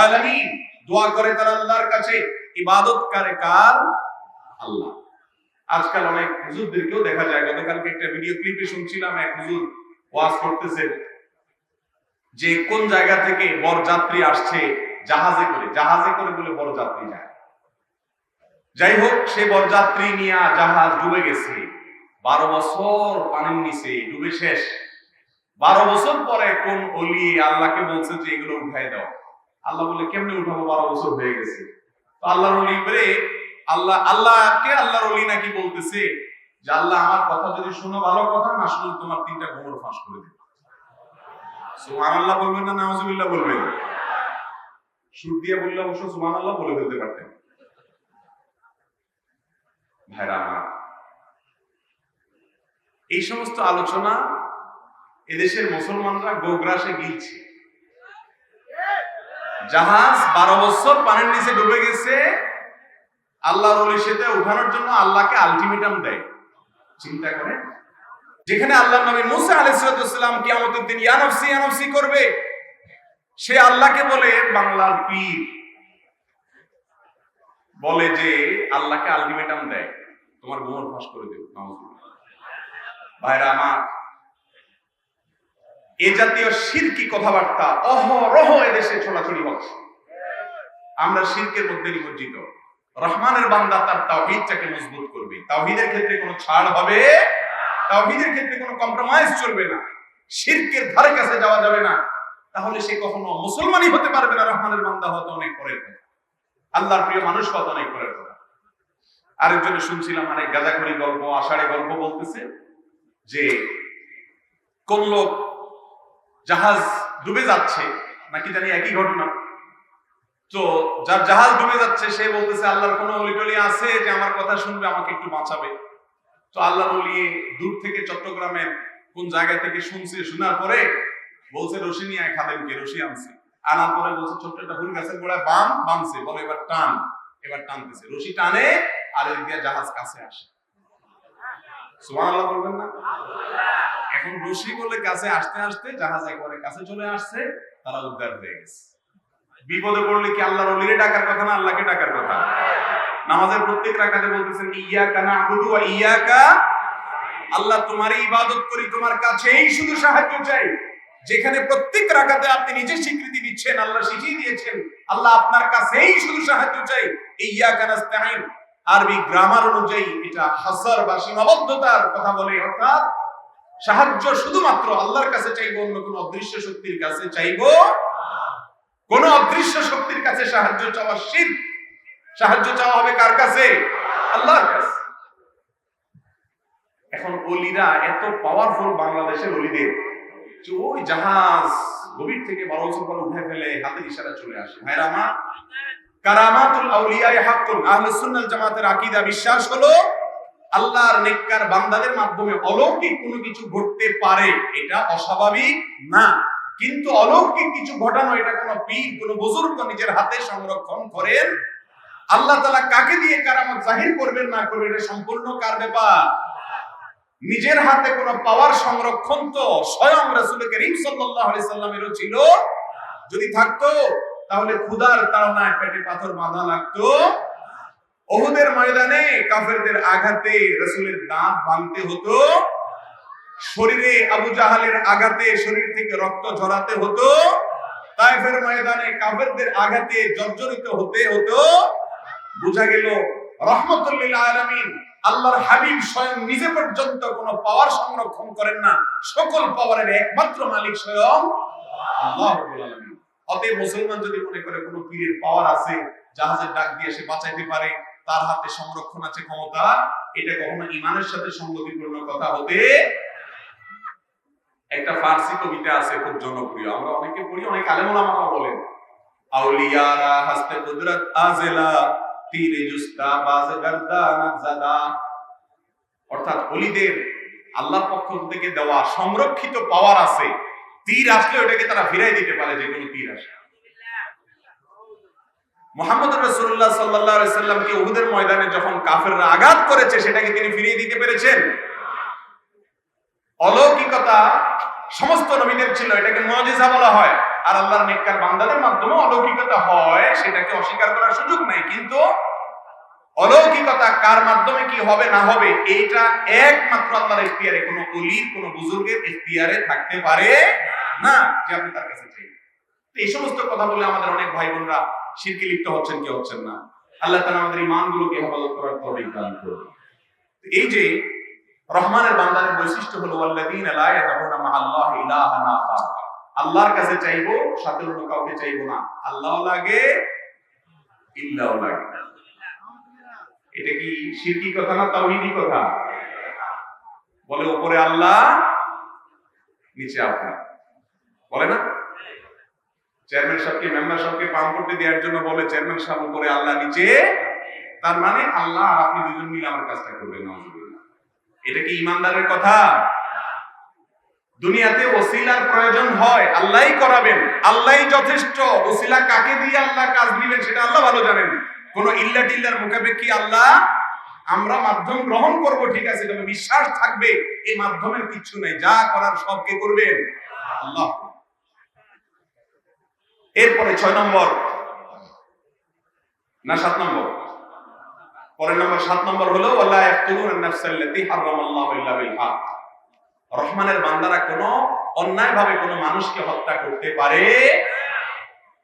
আলামিন। দোয়া করে তারা আল্লাহর কাছে, ইবাদত করে কার? আল্লাহ। আজকাল অনেক হুজুরদেরকেও দেখা যায়, গতকালকে একটা ভিডিও ক্লিপে শুনছিলাম, এক হুজুর ওয়াজ করতেছে যে কোন জায়গা থেকে বরযাত্রী আসছে জাহাজে করে, জাহাজে করে বলে বরযাত্রী যায়। যাই হোক, সে বরযাত্রী নিয়ে জাহাজ ডুবে গেছে। 12 বছর পানির নিচে ডুবে শেষ। 12 বছর পরে কোন ওলি আল্লাহকে বলছে যে এগুলো উঠাই দাও। আল্লাহ বলে, কেমনে উঠাবো, 12 বছর হয়ে গেছে। তো আল্লাহর ওলি বলে, আল্লাহকে আল্লাহর ওলি নাকি বলতেছে যে আল্লাহ আমার কথা যদি শুনো ভালো কথা, না শুনো তোমার 3টা গোমর ফাঁস করে দেব। সুবহানাল্লাহ বলবেন না নাউজুবিল্লাহ বলবেন? সুর দিয়ে বললে অবশ্য সুবহানাল্লাহ বলে ফেলতে পারতেন। ভাইরা আমার, এই সমস্ত আলোচনা এদেশের মুসলমানরা গোগ্রাসে গিলছে। জাহাজ 12 বছর পানির নিচে ডুবে গেছে, আল্লাহর ওলি সেটা উঠানোর জন্য আল্লাহকে আলটিমেটাম দেয়। চিন্তা করেন, যেখানে আল্লাহর নবী মুসা আলাইহিস সালাম কিয়ামতের দিন ইয়া নফসি ইয়া নফসি করবে, সে আল্লাহকে বলে, বাংলার পীর বলে যে আল্লাহকে আলটিমেটাম দেয়, তোমার গোমর ফাঁস করে দেব। ভাইরা আমার, এ জাতীয় শিরকি কথাবার্তা অহরহ এদেশে ছড়াছড়ি হচ্ছে। আমরা শিরকের মধ্যে নিমজ্জিত। রহমানের বান্দা তার তাওহীদটাকে মজবুত করবে। তাওহীদের ক্ষেত্রে কোনো ছাড় হবে, তাওহীদের ক্ষেত্রে কোনো কম্প্রোমাইজ চলবে না। শিরকের ধারে কাছে যাওয়া যাবে না। তাহলে সে কখনো মুসলমানই হতে পারবে না। রহমানের বান্দা হতে অনেক পরের কথা, আল্লাহর প্রিয় মানুষ হতে অনেক পরের কথা। আরেকজনে শুনছিলাম অনেক গাঁজাখড়ি গল্প, আষাঢ়ে গল্প বলতেছে যে কোন লোক জাহাজ ডুবে যাচ্ছে, নাকি জানি একই ঘটনা। তো যার জাহাজ ডুবে যাচ্ছে সে বলতেছে আল্লাহর কোনো ওলি টলি আছে যে আমার কথা শুনবে, আমাকে একটু বাঁচাবে। তো আল্লাহর ওলি দূর থেকে চট্টগ্রামের কোন জায়গা থেকে শুনছে, শোনার পরে বলছে রশি নিয়ে আয় খাদেমকে। রশি আনছে, আনার পরে বলছে ছোট্ট একটা ফুল গাছের গোড়ায় বাঁধছে, বলে এবার টান। এবার টানতেছে, রশি টানে, আর এদিক দিয়ে জাহাজ কাছে আসে। সুবহানাল্লাহ বলবেন না? এখন রশি বলে কাছে আসতে আসতে জাহাজ একেবারে কাছে চলে আসছে, তারা উদ্ধার হয়ে গেছে। বিপদে পড়লে কি আল্লাহর ওলিরে ডাকার কথা না আল্লাহকে ডাকার কথা? নামাজের প্রত্যেক রাকাতে বলতেছেন ইয়াকা না'বুদু ওয়া ইয়াকা, আল্লাহ তোমারই ইবাদত করি, তোমার কাছেই শুধু সাহায্য চাই। যেখানে প্রত্যেক রাকাতে আপনি নিজে স্বীকৃতি দিচ্ছেন, আল্লাহ শিখিয়ে দিয়েছেন আল্লাহ আপনার কাছেই শুধু সাহায্য চাই। ইয়াকা নাস্তাঈন আরবি গ্রামার অনুযায়ী এটা হাসর বা সীমাবদ্ধতার কথা বলে, অর্থাৎ সাহায্য শুধুমাত্র আল্লাহর কাছে চাইবো, অন্য কোন অদৃশ্য শক্তির কাছে চাইবো। কোন অদৃশ্য শক্তির কাছে সাহায্য চাওয়া শিরক। সাহায্য চাওয়া হবে কার কাছে? আল্লাহর কাছে। এখন ওলিরা এত পাওয়ারফুল, বাংলাদেশের ওলিদের যে ওই জাহাজ গভীর থেকে 1200 ফল উঠে ফেলে হাতের ইশারা চলে আসে। ভাইরা আমার, কারামাতুল আউলিয়া হাক্কুন। আহলে সুন্নাত জামাতের আকীদা, বিশ্বাস হলো আল্লাহর নেককার বান্দাদের মাধ্যমে অলৌকিক কোনো কিছু ঘটতে পারে, এটা অস্বাভাবিক না। কিন্তু অলৌকিক কিছু ঘটানো, এটা কোনো পীর, কোনো বুজুর্গ নিজের হাতে সংরক্ষণ করেন। আল্লাহ তাআলা কাকে দিয়ে কারামত জাহির করবেন না করবেন, এটা সম্পূর্ণ কার ব্যাপার? নিজের হাতে কোনো পাওয়ার সংরক্ষণ তো স্বয়ং রাসূল করিম সাল্লাল্লাহু আলাইহি সাল্লামেরও ছিল। যদি থাকতো তাহলে ক্ষুধার তাড়নায় পেটে পাথর বাঁধা লাগতো। উহুদের ময়দানে কাফেরদের আঘাতে রাসূলের দাঁত ভাঙতে হতো। শরীরে আবু জাহালের আঘাতে শরীর থেকে রক্ত ঝরাতে হতো। তায়েফের ময়দানে কাফেরদের আঘাতে জর্জরিত হতে হতো। বোঝা গেল রাহমাতুল লিল আলামিন আল্লাহর হাবিব স্বয়ং নিজে পর্যন্ত কোনো পাওয়ার সংরক্ষণ করেন না। সকল পাওয়ারের একমাত্র মালিক স্বয়ং আল্লাহ রাব্বুল আলামিন। অতএব মুসলমান যদি মনে করে কোনো পীরের পাওয়ার আছে, জাহাজের ডাক দিয়ে সে বাঁচাইতে পারে, তার হাতে সংরক্ষণ আছে, ক্ষমতা, এটা কখনো ঈমানের সাথে সংগতিপূর্ণ কথা হতে। একটা ফার্সি কবিতা আছে খুব জনপ্রিয়, আমরা অনেকে পড়ি, অনেক আলেম ওলামা বলেন, আউলিয়ারা হাসতে কুদরত আজেলা তীরে জুস্তা বাজ গর্দানাত জাদা। অর্থাৎ ওলিদের আল্লাহর পক্ষ থেকে দেওয়া সংরক্ষিত পাওয়ার আছে, তীর আসলে ওটাকে তারা ফিরাই দিতে পারে, যে কোনো তীর আসে। মুহাম্মদ রাসূলুল্লাহ সাল্লাল্লাহু আলাইহি সাল্লামকে উহুদের ময়দানে যখন কাফেররা আঘাত করেছে, সেটাকে তিনি ফিরিয়ে দিতে পেরেছেন। অলৌকিকতা সমস্ত নবীদের ছিল, এটাকে মুআজিজা বলা হয়। আর আল্লাহর নেককার বান্দাদের মাধ্যমে অলৌকিকতা হয়, সেটাকে অস্বীকার করার সুযোগ নাই। কিন্তু অলৌকিকতা কার মাধ্যমে কি হবে না হবে, এটা একমাত্র আল্লাহর ইখতিয়ারে, কোনো ওলির, কোনো বুজুর্গের ইখতিয়ারে থাকতে পারে না যে আপনি তার কাছে চাইবেন। এই সমস্ত কথা বলে আমাদের অনেক ভাই বোনরা শিরকে লিপ্ত হচ্ছেন কি হচ্ছেন না। আল্লাহ তাআলা আমাদের ঈমানগুলোকে হেফাজত করার তৌফিক দান করুন। এই যে রহমানের বান্দাদের বৈশিষ্ট্য হলো ওয়াল্লাযীনা লা ইয়াদউনা মা'আল্লাহি ইলাহান আখার, আল্লাহর কাছে চাইবো, সাথে অন্য কাউকে চাইবো না। আল্লাহ লাগে, ইল্লাহ লাগে। এটা কি শিরকি কথা না তাওহীদি কথা? বলে উপরে আল্লাহ, নিচে আপনি, বলে না? চেয়ারম্যান সাহেবকে, মেম্বার সাহেবকে পাম করতে দেওয়ার জন্য বলে চেয়ারম্যান সাহেব উপরে, আল্লাহ নিচে। তার মানে আল্লাহ আর আপনি দুজন মিলে আমার কাজটা করবেন। নাউজুবিল্লাহ। এটা কি ইমানদারের কথা? দুনিয়াতে ওসিলার প্রয়োজন হয়, আল্লাহই করাবেন, আল্লাহই যথেষ্ট। ওসিলা কাকে দিয়ে আল্লাহ কাজ দিবেন সেটা আল্লাহ ভালো জানেন। কোন ইল্লা টিল্লার মুখাপেক্ষী আল্লাহ, আমরা মাধ্যম গ্রহণ করব ঠিক আছে, তবে বিশ্বাস থাকবে এই মাধ্যমের কিছু নাই, যা করার সব কে করবেন? আল্লাহ। এরপরে 6 নম্বর না 7 নম্বর, পরের নম্বর 7 নম্বর হলো ওয়ালা ইয়াকতুলুন আন-নাফসাল্লাতী হারামাল্লাহু ইল্লা বিল হক। রহমানের বান্দারা কোনো অন্যায় ভাবে কোনো মানুষকে হত্যা করতে পারে।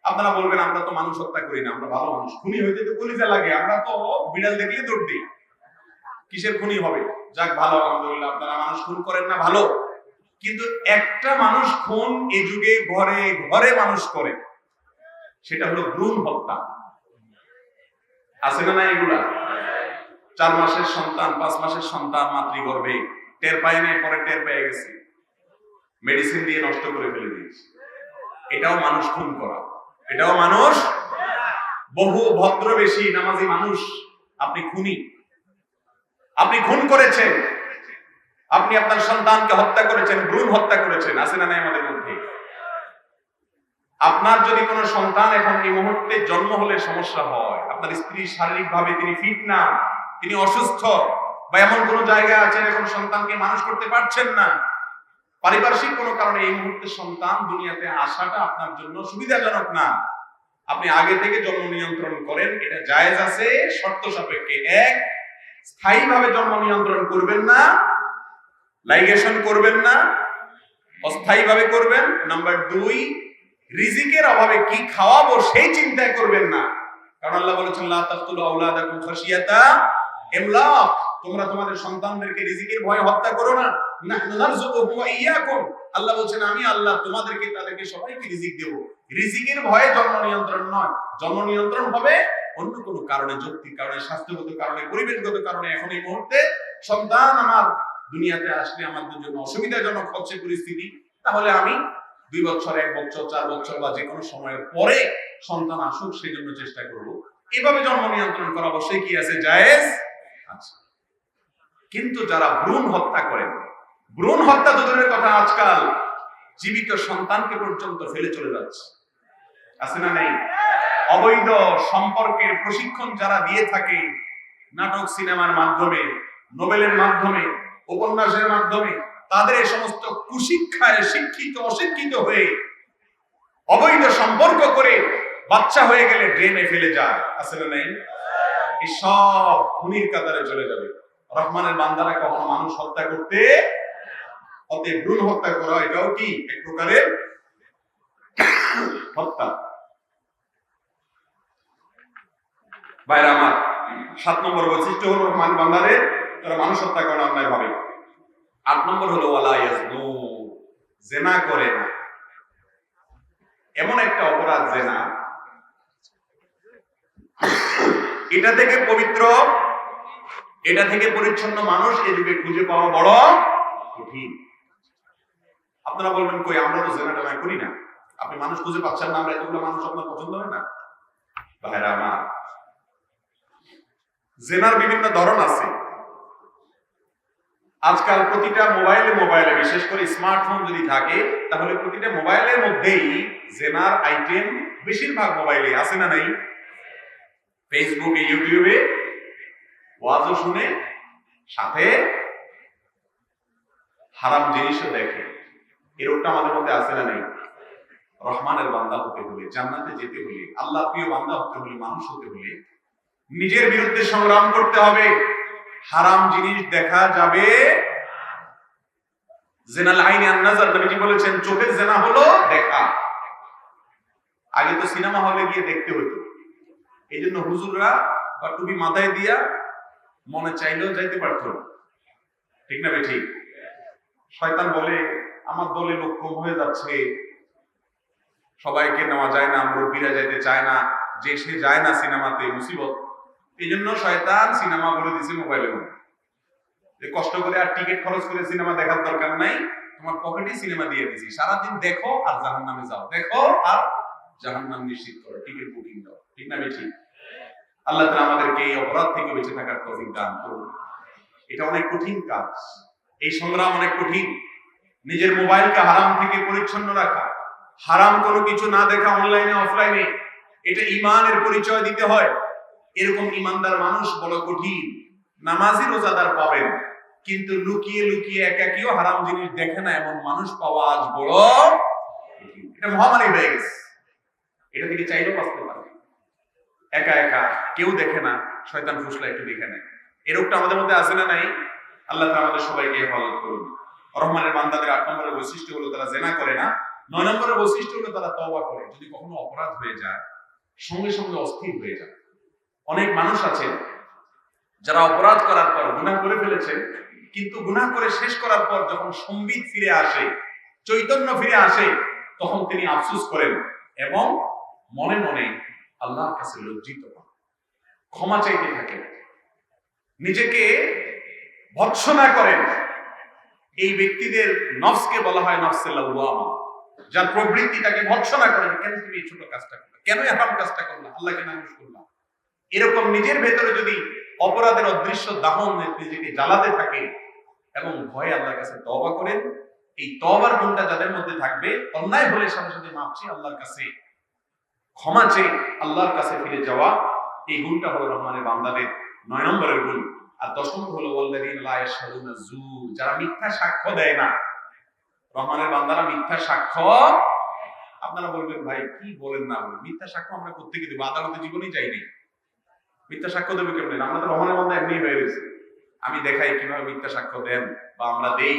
আপনারা বলবেন আমরা তো মানুষ হত্যা করি না, আমরা ভালো মানুষ। খুনি হইতে তো কলিজা লাগে, আমরা তো বিড়াল দেখলে দৌড় দিই, কিসের খুনি হবে? যাক ভালো, আলহামদুলিল্লাহ। আপনারা মানুষ খুন করেন না, ভালো। কিন্তু একটা মানুষ খুন এই যুগে ঘরে ঘরে মানুষ করে, সেটা হলো ভ্রূণ হত্যা। আছে না নাই এগুলা? 4 মাসের সন্তান, 5 মাসের সন্তান মাতৃগর্ভে, টের পায় নাই, পরে টের পেয়ে গেছে, মেডিসিন দিয়ে নষ্ট করে ফেলে দিয়েছে। এটাও মানুষ খুন করা, এটাও মানুষ। বহু ভদ্রবেশী নামাজি মানুষ, আপনি খুনি, আপনি খুন করেছেন, আপনি আপনার সন্তানকে হত্যা করেছেন, ভ্রূণ হত্যা করেছেন। আছে না নাই আমাদের মধ্যে? আপনার যদি কোনো সন্তান এখন এই মুহূর্তে জন্ম হলে সমস্যা হয়, আপনার স্ত্রী শারীরিকভাবে তিনি ফিট না, তিনি অসুস্থ, বা এমন কোন জায়গা আছেন এখন সন্তানকে মানুষ করতে পারছেন না, পারিপার্শ্বিক কোনো কারণে এই মুহূর্তে সন্তান দুনিয়াতে আসাটা আপনার জন্য সুবিধাজনক না, আপনি আগে থেকে জন্ম নিয়ন্ত্রণ করেন, এটা জায়েজ আছে শর্ত সাপেক্ষে। এক, স্থায়ীভাবে জন্ম নিয়ন্ত্রণ করবেন না, লাইগেশন করবেন না, অস্থায়ীভাবে করবেন। নাম্বার 2, রিজিকের অভাবে কি খাওয়াবো সেই চিন্তা করবেন না, কারণ আল্লাহ বলেছেন লা তাকতুলু আওলাদাকুম খাশিয়াতা ইমলাক, তোমরা তোমাদের সন্তানদেরকে রিজিকের ভয়ে হত্যা করো না। নাহনু নারযুকুহুম ওয়া ইয়্যাকুম, আল্লাহ বলেছেন আমি আল্লাহ তোমাদেরকে তাদেরকে সবাইকে রিজিক দেব। রিজিকের ভয়ে জন্ম নিয়ন্ত্রণ নয়। জন্ম নিয়ন্ত্রণ হবে অন্য কোনো কারণে, যৌক্তিক কারণে, স্বাস্থ্যগত কারণে, পরিবেশগত কারণে। এখন এই মুহূর্তে সন্তান আমার দুনিয়াতে আসলে আমাদের জন্য অসুবিধাজনক হচ্ছে পরিস্থিতি, তাহলে আমি 2 বছর, 1 বছর, 4 বছর বা যে কোনো সময়ের পরে সন্তান আসুক সেই জন্য চেষ্টা করব। এভাবে জন্ম নিয়ন্ত্রণ করা অবশ্যই কি আছে, জায়েজ আছে। কিন্তু যারা ভ্রূণ হত্যা করেন, ভ্রূণ হত্যা তো দূরের কথা, আজকাল জীবিত সন্তানকে পর্যন্ত ফেলে চলে যাচ্ছে, আছে না নেই? অবৈধ সম্পর্কের প্রশিক্ষণ যারা দিয়ে থাকে নাটক সিনেমার মাধ্যমে, নোবেলের মাধ্যমে, উপন্যাসের মাধ্যমে, তাদের এই সমস্ত কুশিক্ষায় শিক্ষিত অশিক্ষিত হয়ে অবৈধ সম্পর্ক করে বাচ্চা হয়ে গেলে ড্রেনে ফেলে যায়, আছে না নেই? এই সব খুনির কাতারে চলে যাবে। রহমানের বান্দারা কখনো মানুষ হত্যা করতে, অতএব ভ্রূণ হত্যা করা এটাও কি এক প্রকারের হত্যা। ভাইরা আমার, 7 নম্বর বৈশিষ্ট্য হলো রহমান বান্দাদের তারা মানুষ হত্যা করে অন্যায় ভাবে। 8 নম্বর হলো ওয়ালা ইয়াজনু, জিনা করে না। এমন একটা অপরাধ জিনা, এটা থেকে পবিত্র, এটা থেকে পরিচ্ছন্ন মানুষ এই যুগে খুঁজে পাওয়া বড় কঠিন। আপনারা বলবেন কই, আমরা তো জিনা টেনা করি না, আপনি মানুষ খুঁজে পাচ্ছেন না, আমরা এতগুলো মানুষ আপনার পছন্দ হয় না? ভাইরা আমার, জিনার বিভিন্ন ধরন আছে। আজকাল প্রতিটা মোবাইলে, বিশেষ করে স্মার্টফোন যদি থাকে, তাহলে প্রতিটা মোবাইলের মধ্যেই জিনার আইটেম বেশিরভাগ মোবাইলে আছে না নাই? ফেসবুকে, ইউটিউবে ওয়াজও শুনে, সাথে হারাম জিনিসও দেখে। এরকমটা আমাদের মধ্যে আছে না নাই? রহমানের বান্দা হতে হলে, জান্নাতে যেতে হলে, আল্লাহ প্রিয় বান্দা হতে হলে, মানুষ হতে হলে নিজের বিরুদ্ধে সংগ্রাম করতে হবে। হারাম জিনিস দেখা যাবে। জিনাল আইনি আন নাজার, নবীজি বলেছেন চোখের জিনা হলো দেখা। আগে তো সিনেমা হলে গিয়ে দেখতে হতো, এইজন্য হুজুররা বা টুপি মাথায় দিয়া মনে চাইলেও যাইতে পারতো না, ঠিক না ঠিক? শয়তান বলে আমার দলে লোক কম হয়ে যাচ্ছে, সবাইকে নেওয়া যায় না, মুরব্বীরা যাইতে চায় না, যে সে যায় না সিনেমাতে, মুসিবত। এই জন্য শয়তান সিনেমা বলে দিছে মোবাইলের মধ্যে, যে কষ্ট করে আর টিকিট খরচ করে সিনেমা দেখার দরকার নাই, তোমার পকেটে সিনেমা দিয়ে দিছি, সারাদিন দেখো আর জাহান্নামে যাও, দেখো আর জাহান্নাম নিশ্চিত করো, টিকিট বুকিং দাও, ঠিক না ঠিক? আল্লাহ তাআলা আমাদেরকে এই অপরাধ থেকে বেঁচে থাকার তৌফিক দান করুন। এটা অনেক কঠিন কাজ, এই সংগ্রাম অনেক কঠিন। নিজের মোবাইলকে হারাম থেকে পরিচ্ছন্ন রাখা, হারাম কোনো কিছু না দেখা অনলাইনে অফলাইনে, এটা ঈমানের পরিচয় দিতে হয়। এরকম ঈমানদার মানুষ বড় কঠিন। নামাজি রোজাদার পাবেন, কিন্তু লুকিয়ে লুকিয়ে একাকিও হারাম জিনিস দেখে না এমন মানুষ পাওয়া আজ বড় কঠিন। এটা মহামারী হয়ে গেছে, এটা থেকে চাইলেও বাঁচতে পারবে। একা একা কেউ দেখে না, শয়তান ফুসলা একটু দেখে নেয়, এরকমটা আমাদের মধ্যে আছে না নাই? আল্লাহ তাআলা আমাদের সবাইকে হেফাজত করুন। রহমানের বান্দাদের 8 নম্বরের বৈশিষ্ট্য হলো তারা জিনা করে না। 9 নম্বরের বৈশিষ্ট্য হলো তারা তওবা করে। যদি কখনো অপরাধ হয়ে যায় সঙ্গে সঙ্গে অস্থির হয়ে যায়। অনেক মানুষ আছে যারা অপরাধ করার পর গুনাহ করে ফেলেছেন, কিন্তু গুনাহ করে শেষ করার পর যখন সম্বিত ফিরে আসে, চৈতন্য ফিরে আসে, তখন তিনি আফসোস করেন এবং মনে মনে আল্লাহর কাছে লজ্জিত হন, ক্ষমা চাইতে থাকেন, নিজেকে ভৎসনা করেন। এই ব্যক্তিদের নফসকে বলা হয় নফসে লাওয়ামা, যার প্রবৃত্তি তাকে ভৎসনা করেন, কেন তুমি এই ছোট কাজটা করলে, কেন হারাম কাজটা করলে, আল্লাহকে নাকশ করলাম। এরকম নিজের ভেতরে যদি অপরাধের অদৃশ্য দাহন নিজেকে জ্বালাতে থাকে এবং ভয়ে আল্লাহর কাছে তওবা করেন, এই তওবার গুণটা যাদের মধ্যে থাকবে, অন্যায় হলে সাথে সাথে মাপ চেয়ে আল্লাহর কাছে ক্ষমা চেয়ে আল্লাহর কাছে ফিরে যাওয়া, এই গুণটা হলো রহমানের বান্দাদের 9 নম্বরের গুণ। আর 10 নম্বর হলো ওয়াল্লাযীনা লা ইয়াশহাদুনা যুর, যারা মিথ্যা সাক্ষ্য দেয় না। রহমানের বান্দারা মিথ্যা সাক্ষ্য আপনারা বলবেন ভাই কি বলেন না বলেন, মিথ্যা সাক্ষ্য আমরা কোত্থেকে দেবো? আদালতে জীবনেই যাইনি, মিথ্যা সাক্ষ্য দেবে কেমন? আমরা তো রহমানের মধ্যে এমনি হয়ে গেছে। আমি দেখাই কিভাবে মিথ্যা সাক্ষ্য দেন বা আমরা দেই।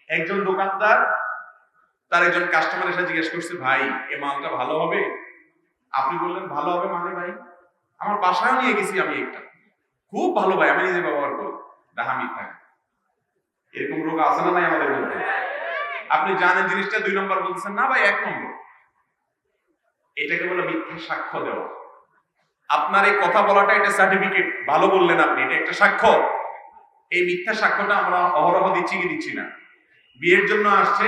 একজন দোকানদার তার একজন কাস্টমার এসে জিজ্ঞেস করছে, ভাই এই মালটা ভালো হবে? আপনি বললেন ভালো হবে মানে ভাই, আমার বাসায় নিয়ে গেছি আমি একটা, খুব ভালো ভাই, আমি নিজে ব্যবহার করি। ডাহা মিথ্যা। এরকম রোগ আছে না নাই আমাদের মধ্যে? আপনি জানেন জিনিসটা 2 নম্বর বলছেন না ভাই 1 নম্বর। এটাকে বলে মিথ্যা সাক্ষ্য দেওয়া। আপনার এই কথা বলাটা এটা সার্টিফিকেট, ভালো বললেন আপনি, এটা একটা সাক্ষ্য। এই মিথ্যা সাক্ষ্যটা আমরা অহরহ দিচ্ছি কি দিচ্ছি না? বিয়ের জন্য আসছে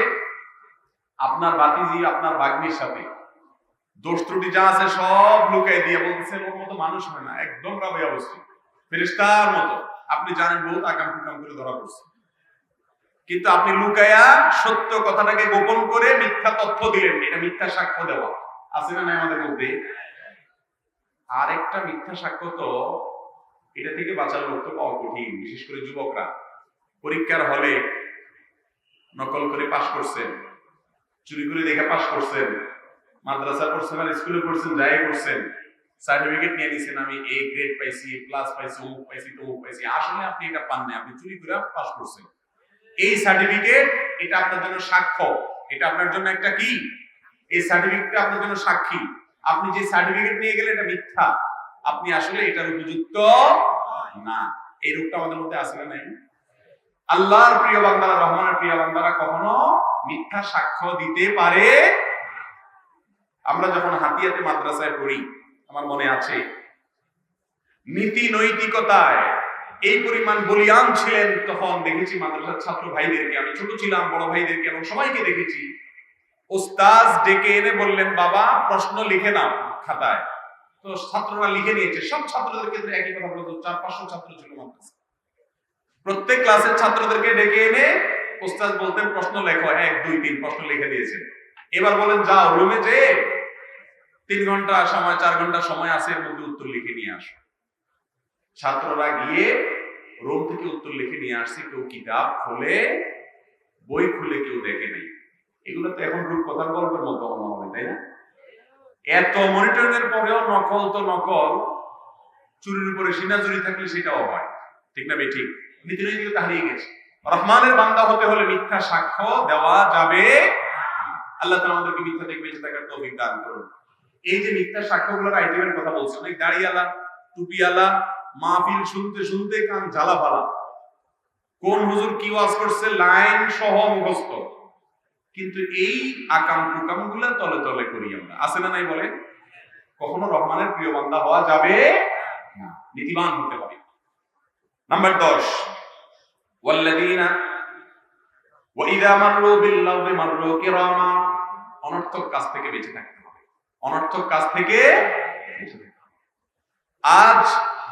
আপনার ভাতিজি আপনার ভাগ্নির সাথে, দোষ ত্রুটি যা আছে সব লুকাই দিয়ে বলতেছে ওর মতো মানুষ হয় না, একদম রাবে অবস্থা, ফেরেশতার মতো। আপনি জানেন বহুত আকাম কুকাম করে ধরা পড়ছে, কিন্তু আপনি লুকায়া সত্য কথাটাকে গোপন করে মিথ্যা তথ্য দিলেন, এটা মিথ্যা সাক্ষ্য দেওয়া। আছে না আমাদের মধ্যে? আর একটা মিথ্যা সাক্ষ্য তো, এটা থেকে বাঁচার লোক তো পাওয়া কঠিন, বিশেষ করে যুবকরা। পরীক্ষার হলে নকল করে পাস করছেন, চুরি করে দেখে পাস করছেন, মাদ্রাসা পড়ছেন আর স্কুলে পড়ছেন, যাই করছেন, সার্টিফিকেট নিয়ে নিছেন, আমি এ গ্রেড পাইছি, এ প্লাস পাইছি, অমুক পাইছি, তমুক পাইছি। আসলে আপনি এটা পান নাই, আপনি চুরি করে পাস করছেন। এই সার্টিফিকেট, এটা আপনার জন্য সাক্ষ্য, এটা আপনার জন্য একটা কি, এই সার্টিফিকেটটা আপনার জন্য সাক্ষী। আপনি যে সার্টিফিকেট নিয়ে গেলেন এটা মিথ্যা, আপনি আসলে এটার উপযুক্ত না। এই রূপটা আমাদের মধ্যে আছে না নাই? আল্লাহর প্রিয় বান্দারা, রহমানের প্রিয় বান্দারা কখনো মিথ্যা সাক্ষ্য দিতে পারে। আমরা যখন হাতিয়াতে মাদ্রাসায় পড়ি, আমার মনে আছে নীতি নৈতিকতায় এই পরিমাণ বলিয়ান ছিলেন, তখন দেখেছি মাদ্রাসার ছাত্র ভাইদেরকে, আমি ছোট ছিলাম, বড় ভাইদেরকে এবং সবাইকে দেখেছি, ওস্তাদ ডেকে এনে বললেন, বাবা প্রশ্ন লিখে নাও খাতায়। তো ছাত্ররা লিখে নিয়েছে, সব ছাত্রদের ক্ষেত্রে একই কথা বলতো, 400-500 ছাত্র ছিল মাদ্রাসা। প্রত্যেক ক্লাসের ছাত্রদেরকে ডেকে এনে ওস্তাদ বলতেন, প্রশ্ন লেখো, 1 2 3 প্রশ্ন লিখে দিয়েছেন। এবার বলেন যাও রুমে যে 3 ঘন্টা সময়, 4 ঘন্টা সময় আছে, এর মধ্যে উত্তর লিখে নিয়ে আসো। ছাত্ররা গিয়ে রুম থেকে উত্তর লিখে নিয়ে আসছে, কেউ কিতাব খুলে, বই খুলে কেউ দেখে নাই। এগুলো তো এখন রূপকথার গল্পের মতো মনে হবে, তাই না? এত মনিটরিং এর পরেও নকল তো নকল, চুরির উপরে সিনা চুরি থাকলে সেটাও হয়, ঠিক না বেঠিক? নীতি নৈতিকতা হারিয়ে গেছে। রহমানের বান্দা হতে হলে মিথ্যা সাক্ষ্য দেওয়া যাবে। আল্লাহ তাআলা আমাদেরকে মিথ্যা থেকে বেঁচে থাকার তৌফিক দান করুন। এই যে মিথ্যা সাক্ষ্যগুলোর আইটেমের কথা বলছি, অনেক দাড়িওয়ালা, টুপিওয়ালা মাহফিল শুনতে শুনতে কান জ্বালা ফালা, কোন হুজুর কি ওয়াজ করছে লাইন সহ মুখস্থ, কিন্তু এই আকাম কুকাম গুলা তলে তলে করি আমরা, আছে না নাই বলে? কখনো রহমানের প্রিয় বান্দা হওয়া যাবে না, নীতিবান হতে হবে। নাম্বার 10, ওয়াল্লাযীনা ওয়া ইযা মাররু বিল-লাগবি মাররু কিরামা। অনর্থক কাজ থেকে বেঁচে থাকতে হবে, অনর্থক কাজ থেকে বেঁচে থাকতে হবে। আজ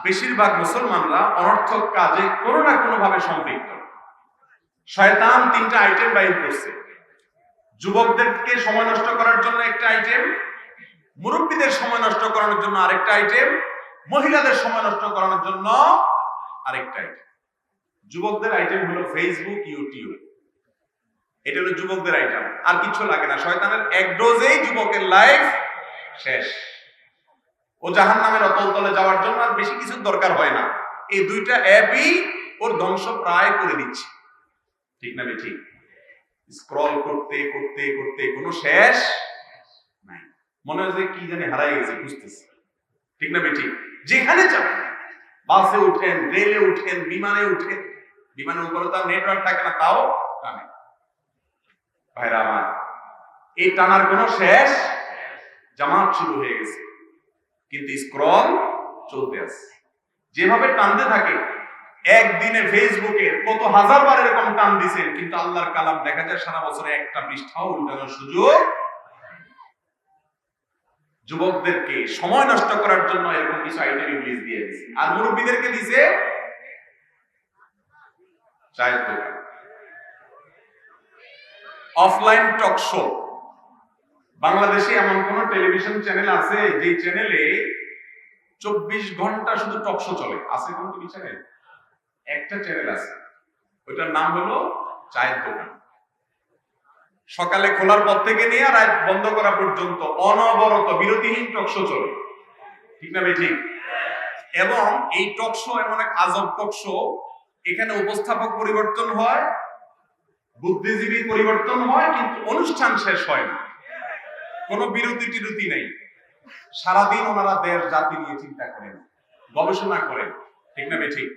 বেশিরভাগ মুসলমানরা অনর্থক কাজে কোনো না কোনো ভাবে সম্পৃক্ত। শয়তান 3টা আইটেম বাইর করছে। যুবকদেরকে সময় নষ্ট করার জন্য একটা আইটেম, মুরব্বীদের সময় নষ্ট করানোর জন্য আরেকটা আইটেম, মহিলাদের সময় নষ্ট করানোর জন্য আরেকটা আইটেম। যুবকদের আইটেম হলো ফেসবুক, ইউটিউব, এটা হলো যুবকদের আইটেম, আর কিছু লাগে না। শয়তানের এক ডোজেই যুবকের লাইফ শেষ। ও জাহান্নামের অতল তলে যাওয়ার জন্য আর বেশি কিছু দরকার হয় না, এই 2টা অ্যাপই ওর ধ্বংস প্রায় করে দিচ্ছে, ঠিক না ঠিক? স্ক্রল করতে করতে করতে কোনো শেষ নাই, মনে হয় যে কি জানি হারাই গেছে, বুঝতেছে, ঠিক না ঠিক? যেখানে যাবেন, বাসে উঠেন, রেলে উঠেন, বিমানে উঠেন, বিমানের উপরে তার নেটওয়ার্ক থাকে না, তাও টানে। ভাইরা আমার, এই টানার কোনো শেষ, জামাত শুরু হয়ে গেছে, কিন্তু স্ক্রল চলতে আছে। যেভাবে টানতে থাকে, একদিনে ফেসবুকে কত হাজার বার এরকম টান দিছেন, কিন্তু আল্লাহর কালাম দেখা যায় সারা বছরে একটা পৃষ্ঠাও উল্টানোর সুযোগ। যুবকদেরকে সময় নষ্ট করার জন্য এরকম কিছু আইটেম ইবলিস দিয়ে দিয়েছে, আর মুরব্বীদেরকে দিয়েছে চায়ের দোকান, অফলাইন টক শো। বাংলাদেশে এমন কোন টেলিভিশন চ্যানেল আছে যে চ্যানেলে 24 ঘন্টা শুধু টক শো চলে? আছে কোন টিভি চ্যানেল? একটা চ্যানেল আছে, ওইটার নাম হলো চায়ের দোকান। সকালে খোলার পর থেকে নিয়ে রাত বন্ধ করা পর্যন্ত অনবরত বিরতিহীন টকশো চলে, ঠিক না ঠিক? এবং এই টকশো এমন এক আজব টকশো, এখানে উপস্থাপক পরিবর্তন হয়, বুদ্ধিজীবী পরিবর্তন হয়, কিন্তু অনুষ্ঠান শেষ হয় না, কোনো বিরতি টিরতি নেই। সারাদিন ওনারা দেশ জাতি নিয়ে চিন্তা করেন, গবেষণা করেন, ঠিক না ঠিক?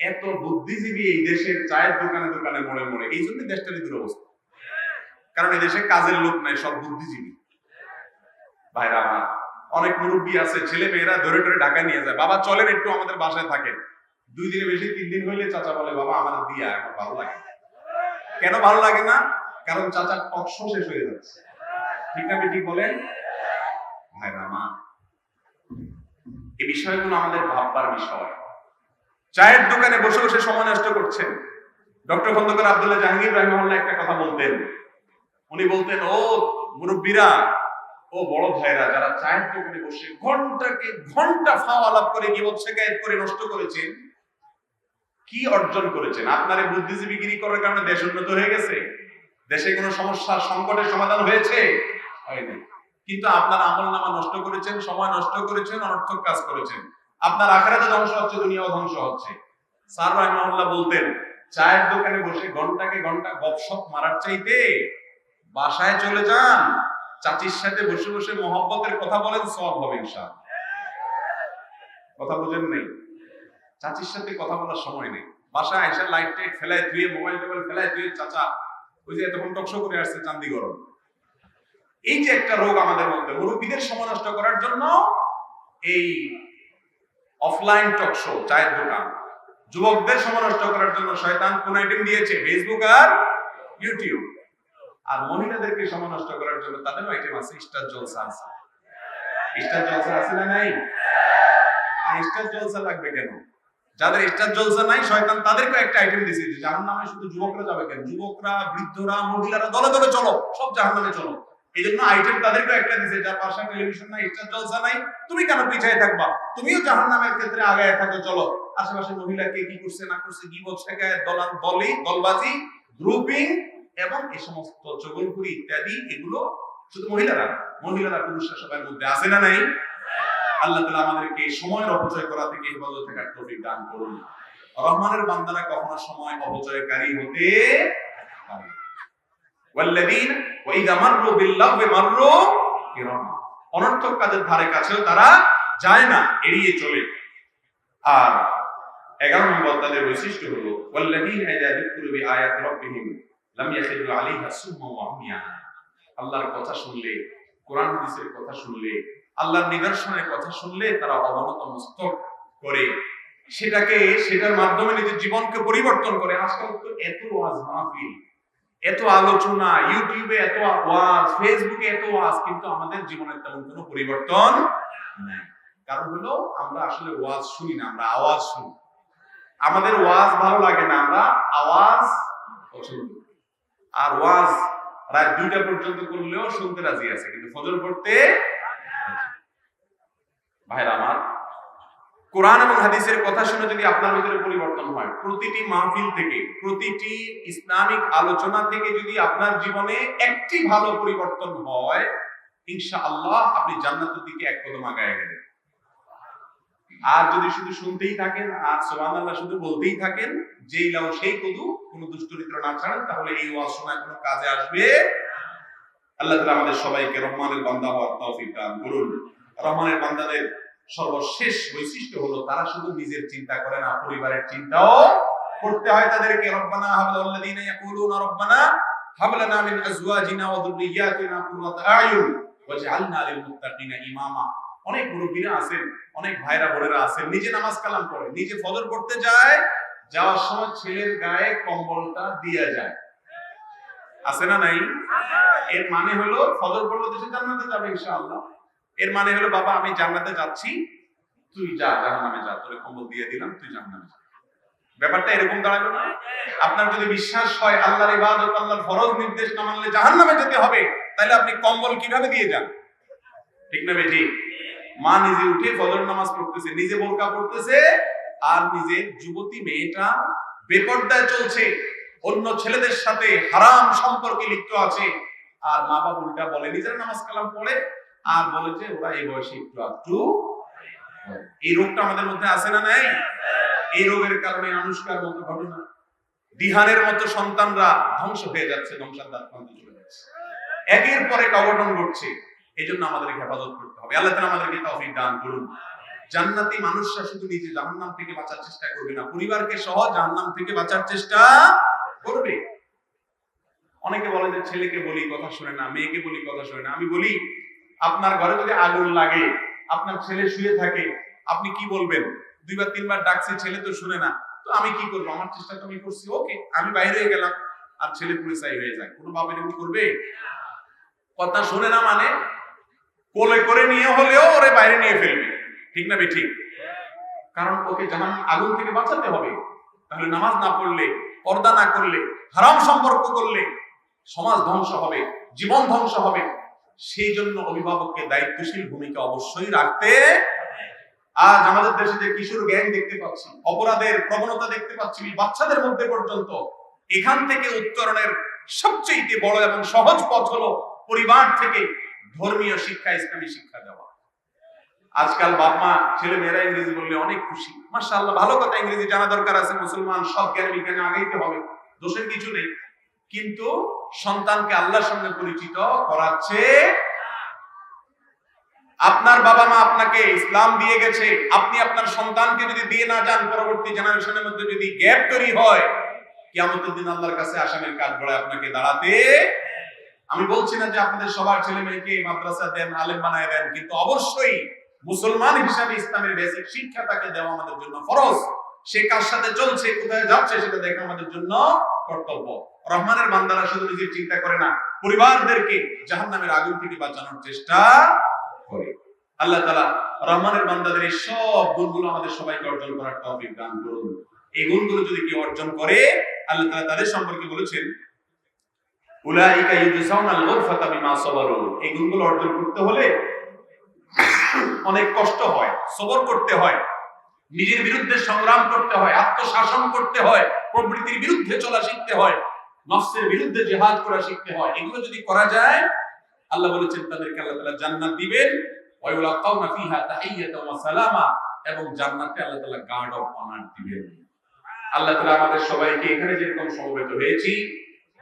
এত বুদ্ধিজীবী এই দেশের চায়ের দোকানে দোকানে মোড়ে মোড়ে, এই জন্য দেশটারই দুরবস্থা। কারণ এই দেশে কাজের লোক নাই, সব বুদ্ধিজীবী। ভাইরা আমার, অনেক মুরব্বী আছে, ছেলে মেয়েরা ধরে ধরে ঢাকা নিয়ে যায়, বাবা চলেন একটু আমাদের বাসায় থাকেন। 2 দিনে বেশি 3 দিন হইলে চাচা বলে, বাবা আমাদের দিয়া এখন ভালো লাগে। কেন ভালো লাগে না? কারণ চাচার টকশো শেষ হয়ে যাচ্ছে, ঠিক না ঠিক বলেন? ভাইরা আমার, এই বিষয়গুলো আমাদের ভাববার বিষয়। চায়ের দোকানে বসে বসে সময় নষ্ট করছেন। ডক্টর খন্দকার আব্দুল্লাহ জাহাঙ্গীর রাহিমাহুল্লাহ একটা কথা বলতেন। উনি বলতেন, ও মুরব্বীরা, ও বড় ভাইরা, যারা চায়ের দোকানে বসে ঘন্টাকে ঘন্টা ফাও আলাপ করে গীবত শিকায়েত করে নষ্ট করেছেন, কি অর্জন করেছেন? আপনার এই বুদ্ধিজীবীগিরি করার কারণে দেশ উন্নত হয়ে গেছে? দেশে কোনো সমস্যা সংকটের সমাধান হয়েছে? হয়নি। কিন্তু আপনার আমলনামা নষ্ট করেছেন, সময় নষ্ট করেছেন, অনর্থক কাজ করেছেন। আপনার আখিরাতে ধ্বংস হচ্ছে, দুনিয়াও ধ্বংস হচ্ছে। স্যার রাহিমাহুল্লাহ বলতেন, চায়ের দোকানে বসে ঘন্টাকে ঘন্টা গপসপ মারার চাইতে বাসায় চলে যান, চাচির সাথে বসে বসে মহব্বতের কথা বলেন, সওয়াব হবে ইনশাআল্লাহ। কথা বুঝেন নাই? চাচির সাথে কথা বলার সময় নেই, বাসায় এসে লাইট টাইট ফেলায় ধুয়ে, মোবাইল টোবাইল ফেলায় ধুয়ে, চাচা ওই যে এতক্ষণ টকশো করে আসছে চান্দি গরম। এই যে একটা রোগ আমাদের মধ্যে, মুরব্বীদের সময় নষ্ট করার জন্য এই অফলাইন টকশো, চায়ের দোকান। যুবকদের সময় নষ্ট করার জন্য শয়তান কোন আইটেম দিয়েছে? ফেসবুক আর ইউটিউব। আর মহিলাদেরকে সময় নষ্ট করার জন্য তাদেরও আইটেম আছে, স্টার জলসা আছে। স্টার জলসা আছে না নাই? আর স্টার জলসা লাগবে কেন? যাদের স্টার জলসা নাই, শয়তান তাদেরকে একটা আইটেম দিয়েছে যে জাহান্নামে শুধু যুবকরা যাবে কেন? যুবকরা, বৃদ্ধরা, মহিলারা দলে দলে চলো, সব জাহান্নামে চলো। এই জন্য আইটেম তাদেরকে একটা দিয়েছে, যার পাশে টেলিভিশন নাই, স্টার জলসা নাই, তুমি কেন পিছায় থাকবা? তুমিও জাহান্নামের ক্ষেত্রে আগায় থাকো, চলো। আশেপাশে মহিলাকে কি করছে না করছে, গীবত শিকায়েত, দলবাজি, গ্রুপিং এবং এই সমস্ত চগলখুরি ইত্যাদি, এগুলো শুধু মহিলারা পুরুষরা সবার মধ্যে আছে না নাই? আল্লাহ তাআলা আমাদেরকে সময়ের অপচয় করা থেকে হেফাজত থাকার তৌফিক দান করুন। রহমানের বান্দারা কখনো সময় অপচয়কারী হতে পারে না। ওয়াল্লাযীনা ওয়া ইযা মাররু বিল-লাগwi মাররু কিরামা, অনর্থক কাজের ধারে কাছেও তারা যায় না, এড়িয়ে চলে। আর 11 নম্বর তাদের বৈশিষ্ট্য হলো ওয়াল্লাযীনা ইযা যুকিরু বিআয়াতি রাব্বিহিম লাম ইয়াখিরু আলাইহা সুম্মা ওয়া উমিয়া, আল্লাহর কথা শুনলে, কোরআন হাদিসের কথা শুনলে, আল্লাহর নিদর্শনের কথা শুনলে তারা অবনত মস্তক করে সেটার মাধ্যমে নিজের জীবনকে পরিবর্তন করে। আজকাল তো এত ওয়াজ মাহফিল, এত আলোচনা, ইউটিউবে এত ওয়াজ, ফেসবুকে এত ওয়াজ, কিন্তু আমাদের জীবনের তেমন কোনো পরিবর্তন নাই। কারণ হলো আমরা আসলে ওয়াজ শুনি না, আমরা আওয়াজ শুনি। আমাদের ওয়াজ ভালো লাগে না, আমরা আওয়াজ পছন্দ করি। আর ওয়াজ রাত 2টা পর্যন্ত করলেও শুনতে রাজি আছে, কিন্তু ফজর পড়তে। ভাইরা আমার, কোরআন এবং হাদিসের কথা শুনে যদি আপনার ভিতরে পরিবর্তন হয়, প্রতিটি মাহফিল থেকে, প্রতিটি ইসলামিক আলোচনা থেকে যদি আপনার জীবনে একটি ভালো পরিবর্তন হয়, ইনশাআল্লাহ আপনি জান্নাতের দিকে এক কদম আগায় গেলেন। আর যদি শুধু শুনতেই থাকেন আর সুবহানাল্লাহ শুধু বলতেই থাকেন, যেই লাও সেই কদু, কোন দুষ্টরিত্র না ছাড়েন, তাহলে এই ওয়াজ শোনা কোনো কাজে আসবে। আল্লাহ তাআলা আমাদের সবাইকে রহমানের বান্দা হওয়ার তৌফিক দান করুন। রহমানের বান্দাদের সর্বশেষ বৈশিষ্ট্য হলো তারা শুধু নিজের চিন্তা করে না, পরিবারের চিন্তাও করতে হয় তাদেরকে। রব্বানা হাবলাল্লাযীনা ইয়াকুলুনা রব্বানা হাবলানা মিন আজওয়াজিনা ওয়া যুররিয়্যাতিনা কুররাতা আ'য়ুন ওয়াজআলনা লিল মুত্তাকিনা ইমামা। অনেক মুরব্বিরা আছেন, অনেক ভাইরা বোনেরা আছেন, নিজে নামাজ কালাম পড়ে, নিজে ফজর পড়তে যায়, যাওয়ার সময় ছেলের গায়ে কম্বলটা দিয়ে যায়, আছে না নাই? এর মানে হলো ফজর পড়লে তো সে জান্নাতে যাবে ইনশাআল্লাহ। এর মানে হলো বাবা আমি জান্নাতে যাচ্ছি, তুই যা জাহান্নামে যা, তোরে কম্বল দিয়ে দিলাম, তুই জাহান্নামে যা। ব্যাপারটা এরকম দাঁড়ালো না? আপনার যদি বিশ্বাস হয় আল্লাহর ইবাদত, আল্লাহর ফরজ নির্দেশ না মানলে জাহান্নামে যেতে হবে, তাহলে আপনি কম্বল কিভাবে দিয়ে যান? ঠিক না বেঠি? মা নিজে উঠে ফজর নামাজ পড়তেছে, নিজে বোরকা পড়তেছে, আর নিজের যুবতী মেয়েটা বেপরদায় চলছে, অন্য ছেলেদের সাথে হারাম সম্পর্কে লিপ্ত আছে, আর মা বাবা উল্টা বলে, নিজেরা নামাজ কালাম পড়ে আর বলে যে ওরা এই বয়সে একটু এই রোগটা আমাদের মধ্যে আছে না নাই? এই রোগের কারণে আনুষ্কার মতো ঘটনা, দিহানের মতো সন্তানরা ধ্বংস হয়ে যাচ্ছে, ধ্বংসার প্রান্তে চলে যাচ্ছে, একের পর এক অঘটন ঘটছে। এই জন্য আমাদেরকে হেফাজত করতে হবে। আল্লাহ তাআলা আমাদেরকে তৌফিক দান করুন। জান্নাতি মানুষরা শুধু নিজে জাহান্নাম থেকে বাঁচার চেষ্টা করবে না, পরিবারকে সহ জাহান্নাম থেকে বাঁচার চেষ্টা করবে। অনেকে বলে যে ছেলেকে বলি কথা শুনে না, মেয়েকে বলি কথা শুনে না। আমি বলি, আপনার ঘরে যদি আগুন লাগে, আপনার ছেলে শুয়ে থাকে, আপনি কি বলবেন? দুইবার তিনবার ডাকছি, ছেলে তো শুনে না, তো আমি কি করবো? আমার চেষ্টা তো আমি করছি, ওকে, আমি বাইরে হয়ে গেলাম, আর ছেলে পুলিশাই হয়ে যায়। কোনো বাবা এরকম করবে? কথা শুনে না মানে কোলে করে নিয়ে হলেও ওরে বাইরে নিয়ে ফেলবে, ঠিক না বেঠিক? কারণ ওকে জাহান্নাম আগুন থেকে বাঁচাতে হবে। তাহলে নামাজ না পড়লে, পর্দা না করলে, হারাম সম্পর্ক করলে সমাজ ধ্বংস হবে, জীবন ধ্বংস হবে। সেই জন্য অভিভাবককে দায়িত্বশীল ভূমিকা অবশ্যই রাখতে। আজ আমাদের দেশে যে কিশোর গ্যাং দেখতে পাচ্ছি, অপরাধের প্রবণতা দেখতে পাচ্ছি বাচ্চাদের মধ্যে পর্যন্ত, এখান থেকে উত্তরণের সবচেয়ে বড় এবং সহজ পথ হলো পরিবার থেকে ধর্মীয় শিক্ষা, ইসলামী শিক্ষা দেওয়া। আজকাল বাপ মা ছেলে মেয়েরা ইংরেজি বললে অনেক খুশি, মাশাআল্লাহ, ভালো কথা, ইংরেজি জানা দরকার আছে, মুসলমান সব জ্ঞান বিজ্ঞানে আগাইতে হবে, দোষের কিছু নেই। কিন্তু সন্তানকে আল্লাহর সঙ্গে পরিচিত করাচ্ছে। আপনার বাবা মা আপনাকে ইসলাম দিয়ে গেছে, আপনি আপনার সন্তানকে যদি দিয়ে না যান, পরবর্তী জেনারেশনের মধ্যে যদি গ্যাপ তৈরি হয়, কিয়ামতের দিন আল্লাহর কাছে আসামির কাঠগড়ায় আপনাকে দাঁড়াতে। আমি বলছি না যে আপনাদের সবার ছেলে মেয়েকে মাদ্রাসা দেন, আলেম বানায় দেন, কিন্তু অবশ্যই মুসলমান হিসাবে ইসলামের বেসিক শিক্ষা তাকে দেওয়া আমাদের জন্য ফরজ। সে কার সাথে চলছে, কোথায় যাচ্ছে, সেটা দেখা আমাদের জন্য কর্তব্য। রহমানের বান্দারা শুধু নিজের চিন্তা করে না, পরিবারদেরকে জাহান্নামের আগুন থেকে বাঁচানোর চেষ্টা করে। আল্লাহ তাআলা রহমানের বান্দাদের এই সব গুণগুলো আমাদের সবাইকে অর্জন করার তৌফিক দান করুন। এই গুণগুলো যদি কেউ অর্জন করে, আল্লাহ তাআলা তাদের সম্পর্কে বলেছেন, উলাইকা ইউজাউনাল গুরফাতা বিমা সাবারু। এই গুণগুলো অর্জন করতে হলে অনেক কষ্ট হয়, সবর করতে হয়, নিজের বিরুদ্ধে সংগ্রাম করতে হয়, আত্মশাসন করতে হয়, প্রবৃত্তির বিরুদ্ধে চলা শিখতে হয়, নফসের বিরুদ্ধে জিহাদ করা শিখতে হয়। এগুলো যদি করা যায়, আল্লাহ বলেছেন তাদেরকে আল্লাহ তাআলা জান্নাত দিবেন, ওয়া ইউলাকাউনা ফিহা তাহিয়াতাও ওয়া সালামা, এবং জান্নাতে আল্লাহ তাআলা গার্ড অফ অনার দিবেন। আল্লাহ তাআলা আমাদের সবাইকে এখানে যেরকম সমবেত হয়েছি,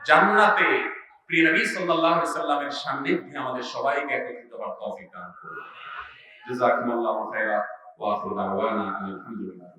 জান্নাতে প্রিয় নবী সাল্লাল্লাহু আলাইহি সাল্লামের সান্নিধ্যে আমাদের সবাইকে একত্রিত হওয়ার তৌফিক দান করুন। জাযাকুমুল্লাহু খাইরা ওয়া আখিরু দাওয়ানা আলহামদুলিল্লাহ।